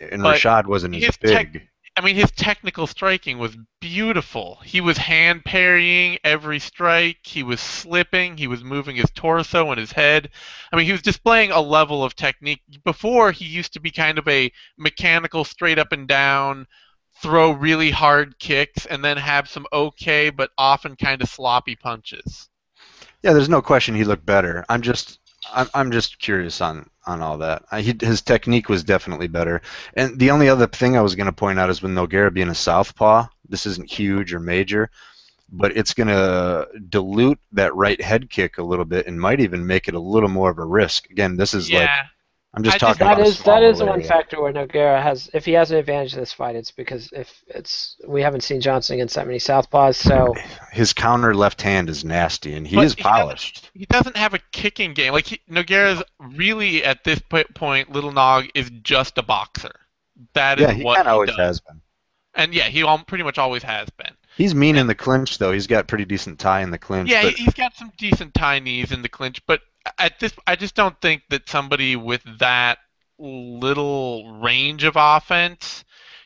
and Rashad wasn't as big. I mean, his technical striking was beautiful. He was hand parrying every strike. He was slipping. He was moving his torso and his head. I mean, he was displaying a level of technique. Before, he used to be kind of a mechanical, straight up and down, throw really hard kicks, and then have some okay but often kind of sloppy punches. Yeah, there's no question he looked better. I'm just curious on all that. His technique was definitely better. And the only other thing I was going to point out is with Nogueira being a southpaw, this isn't huge or major, but it's going to dilute that right head kick a little bit and might even make it a little more of a risk. Again, this is like I'm just talking about that is the one factor where Nogueira has, if he has an advantage in this fight, it's because we haven't seen Johnson against that many southpaws, so his counter left hand is nasty and he is polished. He doesn't have a kicking game. Like Nogueira's really at this point, Little Nog is just a boxer. That is he what kind of he always does. has been. And yeah, he pretty much always has been. He's mean in the clinch though. He's got pretty decent tie in the clinch. Yeah, but he's got some decent tie knees in the clinch, but I just don't think that somebody with that little range of offense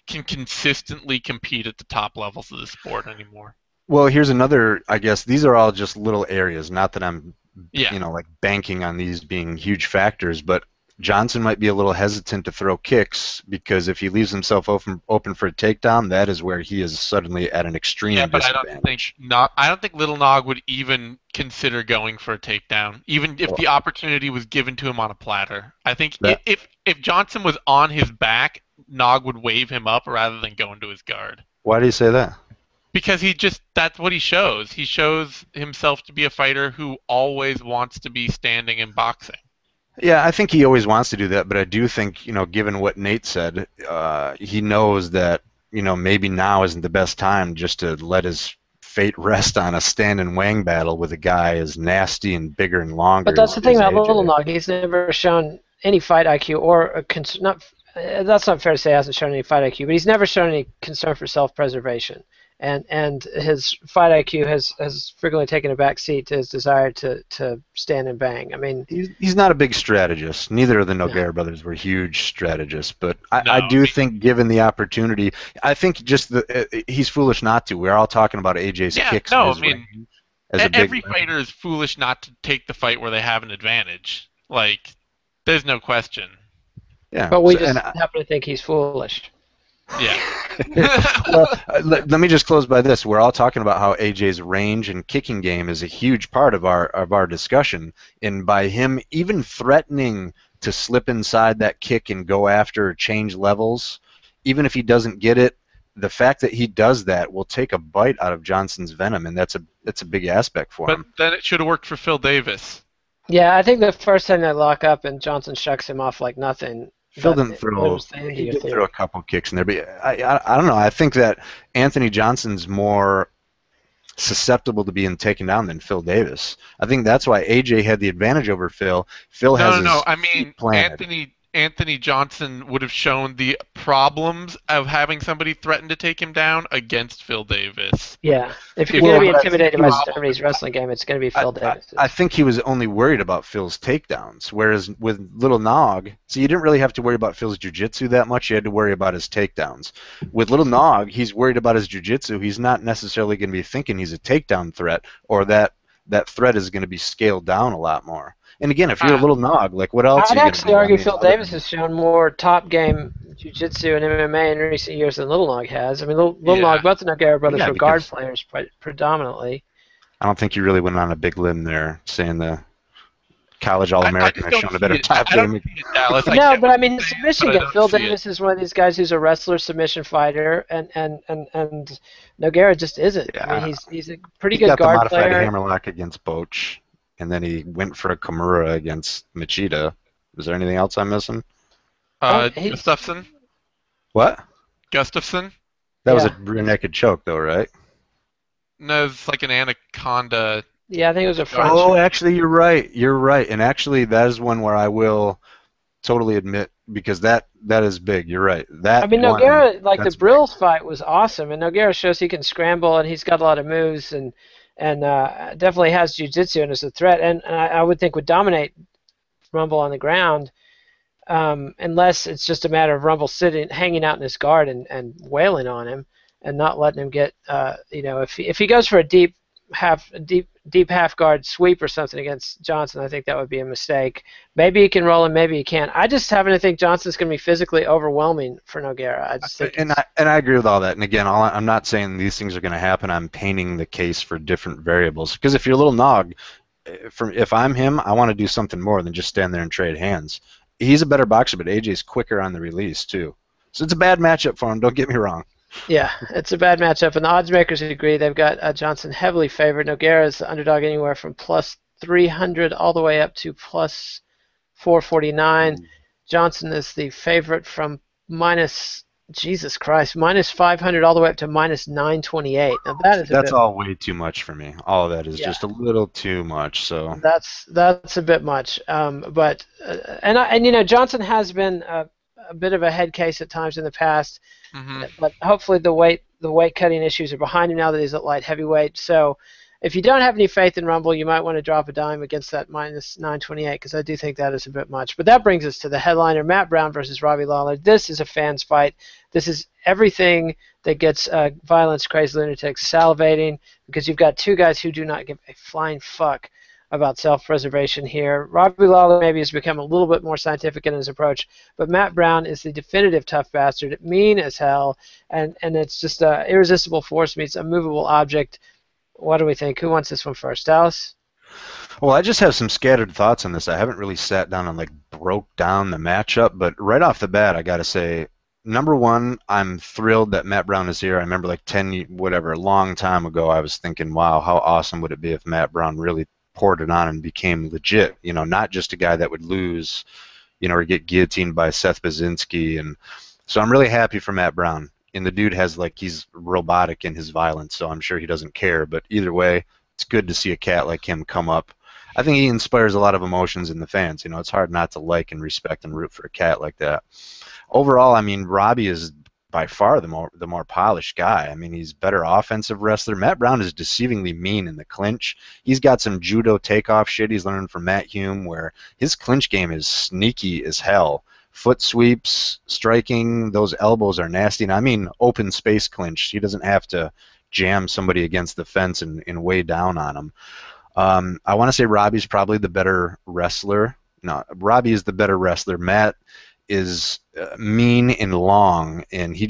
can consistently compete at the top levels of the sport anymore. Well, here's another, I guess these are all just little areas, not that I'm like banking on these being huge factors, but Johnson might be a little hesitant to throw kicks because if he leaves himself open for a takedown, that is where he is suddenly at an extreme disadvantage. I don't think Little Nog would even consider going for a takedown, even if the opportunity was given to him on a platter. I think if Johnson was on his back, Nog would wave him up rather than go into his guard. Why do you say that? Because that's what he shows. He shows himself to be a fighter who always wants to be standing and boxing. Yeah, I think he always wants to do that, but I do think, given what Nate said, he knows that, maybe now isn't the best time just to let his fate rest on a stand and wang battle with a guy as nasty and bigger and longer. But that's the thing about Little Nog. He's never shown any fight IQ or that's not fair to say he hasn't shown any fight IQ, but he's never shown any concern for self-preservation. And his fight IQ has frequently taken a back seat to his desire to stand and bang. I mean, he's not a big strategist. Neither of the Nogueira brothers were huge strategists, but I do think given the opportunity, I think just he's foolish not to. We're all talking about AJ's kicks. No, I mean, every fighter is foolish not to take the fight where they have an advantage. Like, there's no question. Yeah, but we just happen to think he's foolish. Yeah. Well, let me just close by this. We're all talking about how AJ's range and kicking game is a huge part of our discussion, and by him even threatening to slip inside that kick and go after or change levels, even if he doesn't get it, the fact that he does that will take a bite out of Johnson's venom, and that's a big aspect for him. But then it should have worked for Phil Davis. Yeah, I think the first time they lock up and Johnson shucks him off like nothing. Phil didn't throw. He did throw a couple kicks in there, but I don't know. I think that Anthony Johnson's more susceptible to being taken down than Phil Davis. I think that's why AJ had the advantage over Phil. I mean, Anthony Johnson would have shown the problems of having somebody threaten to take him down against Phil Davis. Yeah, if you're going to be intimidated by somebody's wrestling game, it's going to be Phil Davis. I think he was only worried about Phil's takedowns, whereas with Little Nog, so you didn't really have to worry about Phil's jiu-jitsu that much. You had to worry about his takedowns. With Little Nog, he's worried about his jiu-jitsu. He's not necessarily going to be thinking he's a takedown threat or that threat is going to be scaled down a lot more. And again, if you're a Little Nog, like what else? I'd actually argue Phil Davis has shown more top game jiu-jitsu and MMA in recent years than Little Nog has. I mean, Little Nog, both the Nogueira brothers were guard players predominantly. I don't think you really went on a big limb there saying the college All-American has shown a better top game. No, but I mean, the submission game. Phil Davis is one of these guys who's a wrestler submission fighter, and Nogueira just isn't. Yeah. I mean, he's a pretty good guard player. He got the modified hammerlock against Boach. And then he went for a Kimura against Machida. Was there anything else I'm missing? Gustafsson. What? Gustafsson. That was a rear naked choke, though, right? No, it's like an anaconda. Yeah, I think it was a front. Oh, actually, you're right. You're right. And actually, that is one where I will totally admit, because that is big. You're right. Nogueira, the Brills fight was awesome, and Nogueira shows he can scramble, and he's got a lot of moves, and definitely has jiu-jitsu and is a threat, and I would think would dominate Rumble on the ground. unless it's just a matter of Rumble hanging out in his guard and wailing on him and not letting him get, if he goes for a deep half guard sweep or something against Johnson, I think that would be a mistake. Maybe he can roll him, maybe he can't. I just happen to think Johnson's going to be physically overwhelming for Nogueira. I just think and I agree with all that. And again, I'm not saying these things are going to happen. I'm painting the case for different variables. Because if you're a little Nog, if I'm him, I want to do something more than just stand there and trade hands. He's a better boxer, but AJ's quicker on the release too. So it's a bad matchup for him. Don't get me wrong. Yeah, it's a bad matchup, and the odds makers agree. They've got Johnson heavily favored. Nogueira is the underdog anywhere from plus 300 all the way up to plus 449. Johnson is the favorite from minus 500 all the way up to minus 928. Now that's all way too much for me. All of that is just a little too much. So that's a bit much. Johnson has been a bit of a head case at times in the past. Mm-hmm. But hopefully the weight cutting issues are behind him now that he's at light heavyweight. So if you don't have any faith in Rumble, you might want to drop a dime against that minus 928 because I do think that is a bit much. But that brings us to the headliner, Matt Brown versus Robbie Lawler. This is a fan's fight. This is everything that gets violence crazed lunatics salivating because you've got two guys who do not give a flying fuck about self-preservation here. Robbie Lawler maybe has become a little bit more scientific in his approach, but Matt Brown is the definitive tough bastard, mean as hell, and it's just an irresistible force meets a movable object. What do we think? Who wants this one first? Dallas? Well, I just have some scattered thoughts on this. I haven't really sat down and broke down the matchup, but right off the bat, I got to say, number one, I'm thrilled that Matt Brown is here. I remember a long time ago, I was thinking, wow, how awesome would it be if Matt Brown really poured it on and became legit, not just a guy that would lose, or get guillotined by Seth Baczynski. And so I'm really happy for Matt Brown. And the dude he's robotic in his violence, so I'm sure he doesn't care. But either way, it's good to see a cat like him come up. I think he inspires a lot of emotions in the fans. It's hard not to like and respect and root for a cat like that. Overall, I mean, Robbie is by far the more polished guy. I mean, he's better offensive wrestler. Matt Brown is deceivingly mean in the clinch. He's got some judo takeoff shit he's learned from Matt Hume where his clinch game is sneaky as hell. Foot sweeps, striking, those elbows are nasty. And I mean open space clinch. He doesn't have to jam somebody against the fence and weigh down on him. I want to say Robbie's probably the better wrestler. No, Robbie is the better wrestler. Matt is mean and long, and he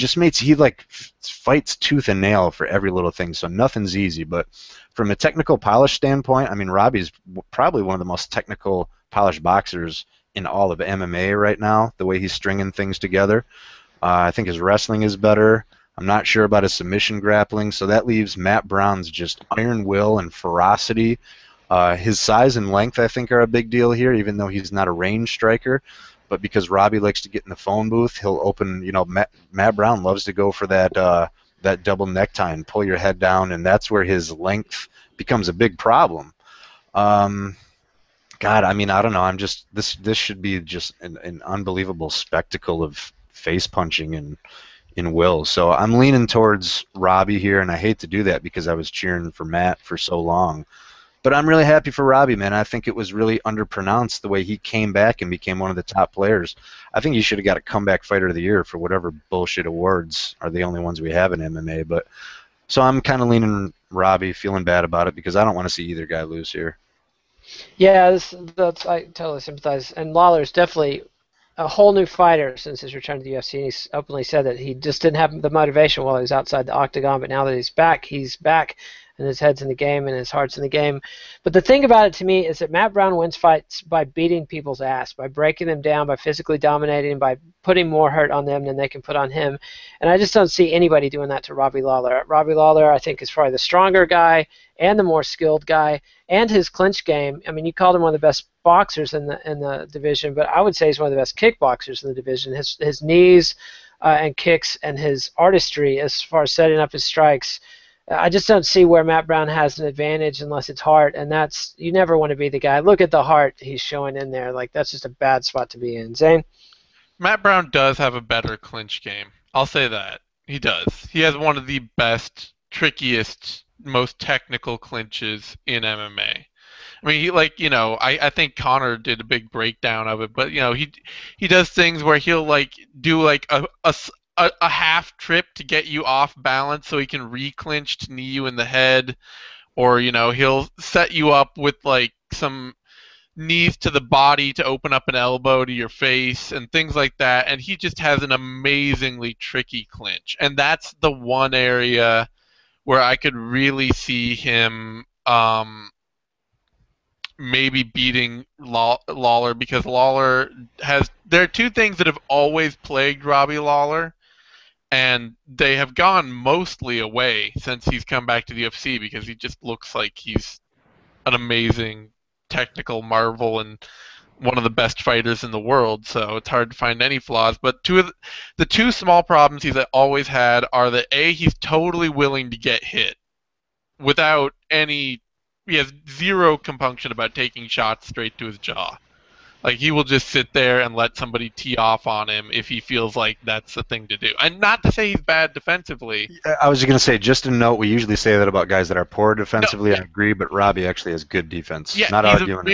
fights tooth and nail for every little thing, so nothing's easy. But from a technical polish standpoint, I mean, Robbie's probably one of the most technical polished boxers in all of MMA right now, the way he's stringing things together. I think his wrestling is better. I'm not sure about his submission grappling, so that leaves Matt Brown's just iron will and ferocity. His size and length, I think, are a big deal here, even though he's not a range striker. But because Robbie likes to get in the phone booth, he'll open, Matt Brown loves to go for that double necktie and pull your head down, and that's where his length becomes a big problem. God, I mean, I don't know. This should be just an unbelievable spectacle of face punching in will. So I'm leaning towards Robbie here, and I hate to do that because I was cheering for Matt for so long. But I'm really happy for Robbie, man. I think it was really underpronounced the way he came back and became one of the top players. I think he should have got a comeback fighter of the year for whatever bullshit awards are the only ones we have in MMA. But so I'm kind of leaning Robbie, feeling bad about it because I don't want to see either guy lose here. Yeah, I totally sympathize. And Lawler's definitely a whole new fighter since his return to the UFC. And he's openly said that he just didn't have the motivation while he was outside the octagon, but now that he's back, and his head's in the game and his heart's in the game. But the thing about it to me is that Matt Brown wins fights by beating people's ass, by breaking them down, by physically dominating, by putting more hurt on them than they can put on him. And I just don't see anybody doing that to Robbie Lawler. Robbie Lawler, I think, is probably the stronger guy and the more skilled guy, and his clinch game. I mean, you called him one of the best boxers in the division, but I would say he's one of the best kickboxers in the division. His knees and kicks and his artistry as far as setting up his strikes, I just don't see where Matt Brown has an advantage unless it's heart, and you never want to be the guy. Look at the heart he's showing in there. That's just a bad spot to be in. Zane? Matt Brown does have a better clinch game. I'll say that. He does. He has one of the best, trickiest, most technical clinches in MMA. I mean, I think Connor did a big breakdown of it, but he does things where he'll do a half trip to get you off balance so he can re-clinch to knee you in the head, or he'll set you up with some knees to the body to open up an elbow to your face and things like that, and he just has an amazingly tricky clinch, and that's the one area where I could really see him maybe beating Lawler, because Lawler there are two things that have always plagued Robbie Lawler, and they have gone mostly away since he's come back to the UFC, because he just looks like he's an amazing technical marvel and one of the best fighters in the world, so it's hard to find any flaws. But the two small problems he's always had are that he's totally willing to get hit without any. He has zero compunction about taking shots straight to his jaw. Like, he will just sit there and let somebody tee off on him if he feels like that's the thing to do. And not to say he's bad defensively. I was going to say, just a note, we usually say that about guys that are poor defensively. No, yeah. I agree, but Robbie actually has good defense. Yeah, not arguing.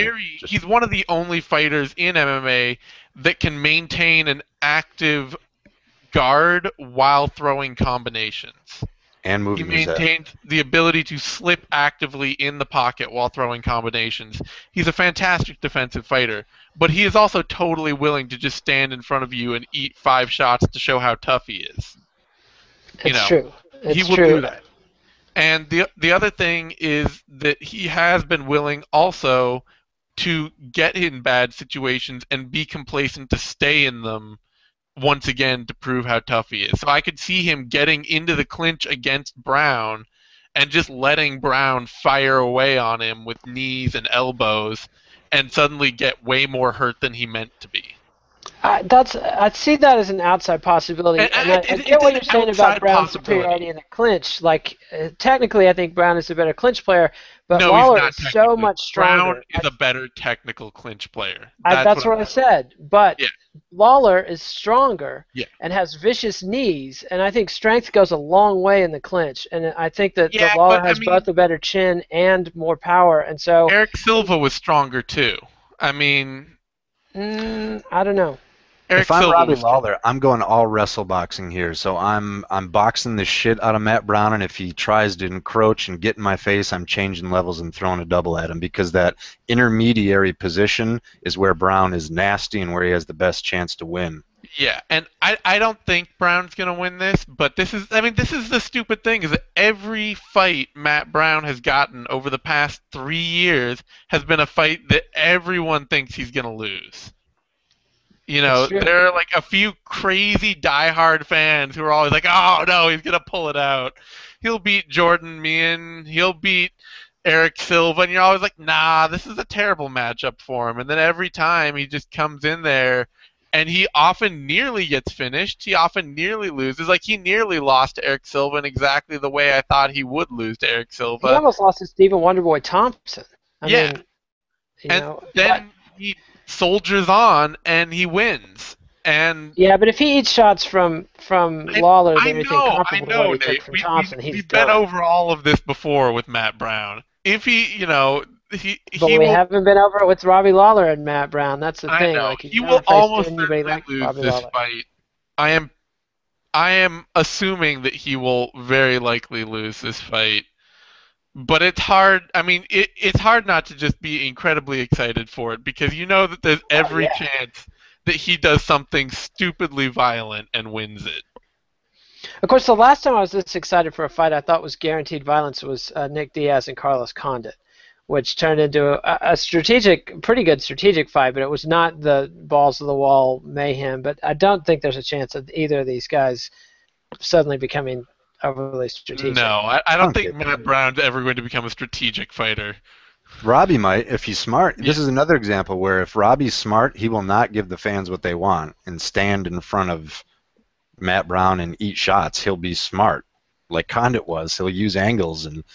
He's one of the only fighters in MMA that can maintain an active guard while throwing combinations. And moving his head. He maintains the ability to slip actively in the pocket while throwing combinations. He's a fantastic defensive fighter, but he is also totally willing to just stand in front of you and eat 5 shots to show how tough he is. It's true. He will do that. And the other thing is that he has been willing also to get in bad situations and be complacent to stay in them once again to prove how tough he is. So I could see him getting into the clinch against Brown and just letting Brown fire away on him with knees and elbows and suddenly get way more hurt than he meant to be. I'd see that as an outside possibility. And I get what you're saying about Brown's superiority in the clinch. Technically, I think Brown is a better clinch player, but Lawler is so much stronger. Brown is a better technical clinch player. That's what I said. But Lawler is stronger and has vicious knees, and I think strength goes a long way in the clinch. And I think that Lawler has both a better chin and more power. And so Eric Silva was stronger too. I mean, I don't know. If I'm Robbie Lawler, I'm going all wrestle boxing here. So I'm boxing the shit out of Matt Brown, and if he tries to encroach and get in my face, I'm changing levels and throwing a double at him, because that intermediary position is where Brown is nasty and where he has the best chance to win. Yeah, and I don't think Brown's going to win this, but this is the stupid thing, is that every fight Matt Brown has gotten over the past 3 years has been a fight that everyone thinks he's going to lose. There are a few crazy diehard fans who are always like, oh no, he's going to pull it out. He'll beat Jordan Meehan, he'll beat Eric Silva, and you're always like, nah, this is a terrible matchup for him. And then every time he just comes in there, and he often nearly gets finished, he often nearly loses. Like, he nearly lost to Eric Silva in exactly the way I thought he would lose to Eric Silva. He almost lost to Stephen Wonderboy Thompson. I mean, he soldiers on and he wins. And but if he eats shots from Lawler, then anything comparable to what he took from Thompson, he's done. We've been over all of this before with Matt Brown. If he, we haven't been over it with Robbie Lawler and Matt Brown. That's the thing. Know. He will almost lose this fight. I am assuming that he will very likely lose this fight. But it's hard. I mean, it's hard not to just be incredibly excited for it, because you know that there's every chance that he does something stupidly violent and wins it. Of course, the last time I was this excited for a fight I thought was guaranteed violence was Nick Diaz and Carlos Condit, which turned into a pretty good strategic fight, but it was not the balls of the wall mayhem. But I don't think there's a chance of either of these guys suddenly becoming overly strategic. No, I don't think Matt Brown's ever going to become a strategic fighter. Robbie might, if he's smart. This is another example where if Robbie's smart, he will not give the fans what they want and stand in front of Matt Brown and eat shots. He'll be smart, like Condit was. He'll use angles and,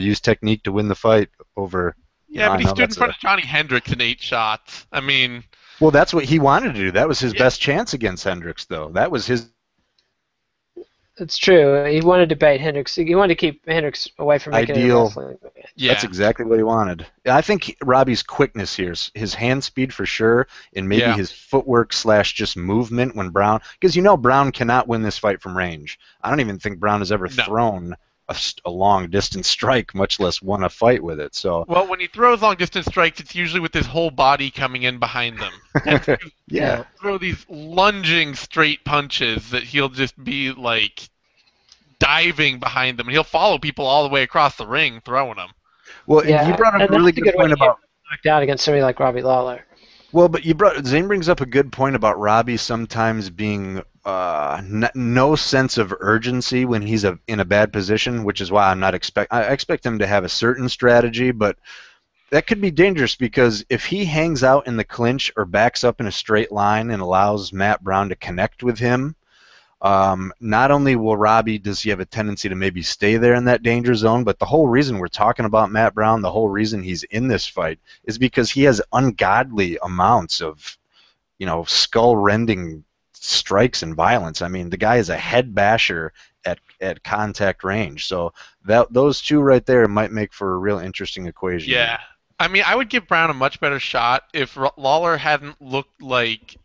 use technique to win the fight over... but he stood in front of Johnny Hendricks and 8 shots. I mean... Well, that's what he wanted to do. That was his best chance against Hendricks, though. That was his... It's true. He wanted to bait Hendricks. He wanted to keep Hendricks away from making it a Ideal. wrestling match. Yeah. That's exactly what he wanted. I think Robbie's quickness here, his hand speed for sure, and maybe Yeah. his footwork / just movement when Brown, because Brown cannot win this fight from range. I don't even think Brown has ever No. thrown a long distance strike, much less won a fight with it. So Well, when he throws long distance strikes, it's usually with his whole body coming in behind them. And yeah. he'll throw these lunging straight punches that he'll just be like diving behind them, and he'll follow people all the way across the ring throwing them. Well, Yeah, you brought up and a really that's good way point to get about. knocked out against somebody like Robbie Lawler. Well, but Zane brings up a good point about Robbie sometimes being no sense of urgency when he's in a bad position, which is why I expect him to have a certain strategy, but that could be dangerous because if he hangs out in the clinch or backs up in a straight line and allows Matt Brown to connect with him, not only does he have a tendency to maybe stay there in that danger zone, but the whole reason we're talking about Matt Brown, the whole reason he's in this fight is because he has ungodly amounts of, skull-rending strikes and violence. I mean, the guy is a head basher at contact range. So those two right there might make for a real interesting equation. Yeah. I mean, I would give Brown a much better shot if Lawler hadn't looked like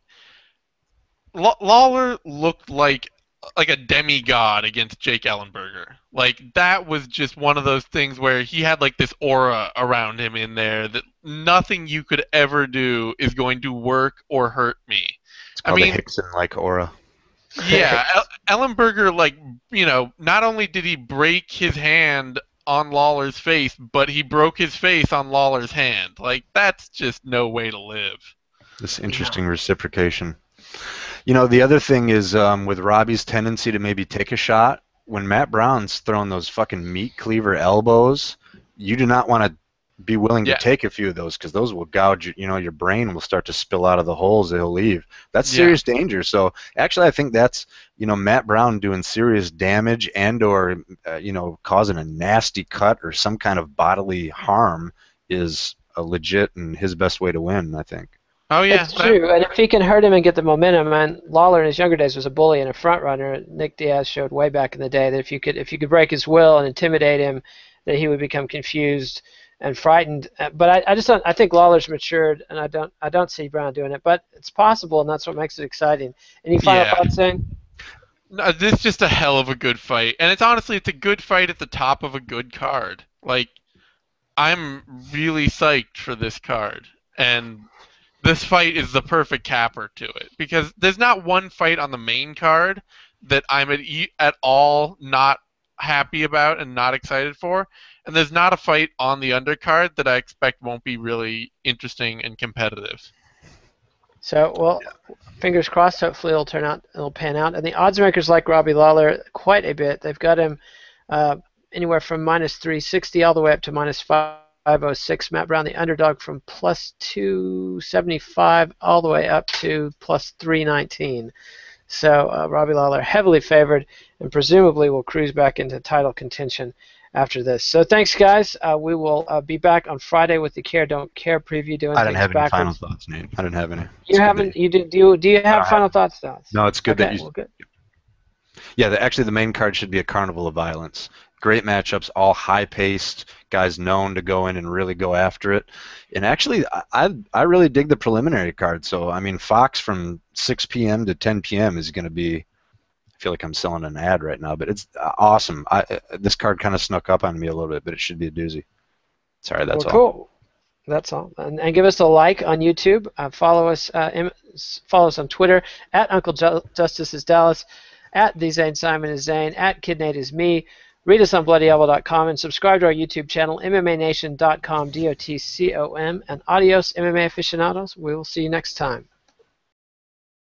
Lawler looked like a demigod against Jake Ellenberger. Like, that was just one of those things where he had like this aura around him in there that nothing you could ever do is going to work or hurt me. It's called the Hickson-like aura. Yeah, Ellenberger, not only did he break his hand on Lawler's face, but he broke his face on Lawler's hand. Like, that's just no way to live. This interesting reciprocation. The other thing is with Robbie's tendency to maybe take a shot, when Matt Brown's throwing those fucking meat cleaver elbows, you do not want to be willing to take a few of those because those will gouge, your brain will start to spill out of the holes that he'll leave. That's serious danger. So actually I think that's, Matt Brown doing serious damage and or, causing a nasty cut or some kind of bodily harm is a legit and his best way to win, I think. Oh, yeah. It's true, and if he can hurt him and get the momentum, and Lawler in his younger days was a bully and a front runner. Nick Diaz showed way back in the day that if you could break his will and intimidate him, that he would become confused and frightened. But I think Lawler's matured, and I don't see Brown doing it. But it's possible, and that's what makes it exciting. Any final thoughts, Zane? No, this is just a hell of a good fight, and it's a good fight at the top of a good card. Like, I'm really psyched for this card, and this fight is the perfect capper to it because there's not one fight on the main card that I'm at all not happy about and not excited for, and there's not a fight on the undercard that I expect won't be really interesting and competitive. So, fingers crossed. Hopefully, it'll pan out. And the odds makers like Robbie Lawler quite a bit. They've got him anywhere from minus 360 all the way up to minus 506. Matt Brown, the underdog, from plus 275 all the way up to plus 319. So Robbie Lawler heavily favored and presumably will cruise back into title contention after this. So thanks, guys. We will be back on Friday with the Care Don't Care preview. I didn't have any final thoughts, Nate. I didn't have any. You haven't? You did? Do you have final thoughts, Dots? No, it's good that you. Well, good. Yeah, actually, the main card should be a carnival of violence. Great matchups, all high-paced, guys known to go in and really go after it. And actually, I really dig the preliminary card. So, I mean, Fox from 6 p.m. to 10 p.m. is going to be, I feel like I'm selling an ad right now, but it's awesome. This card kind of snuck up on me a little bit, but it should be a doozy. Sorry, that's all. Cool. That's all. And give us a like on YouTube. Follow us on Twitter, at Uncle Justice is Dallas, at The Zane Simon is Zane, at KidNate is me. Read us on BloodyElbow.com and subscribe to our YouTube channel, MMANation.com, DOTCOM, and adios, MMA aficionados. We will see you next time.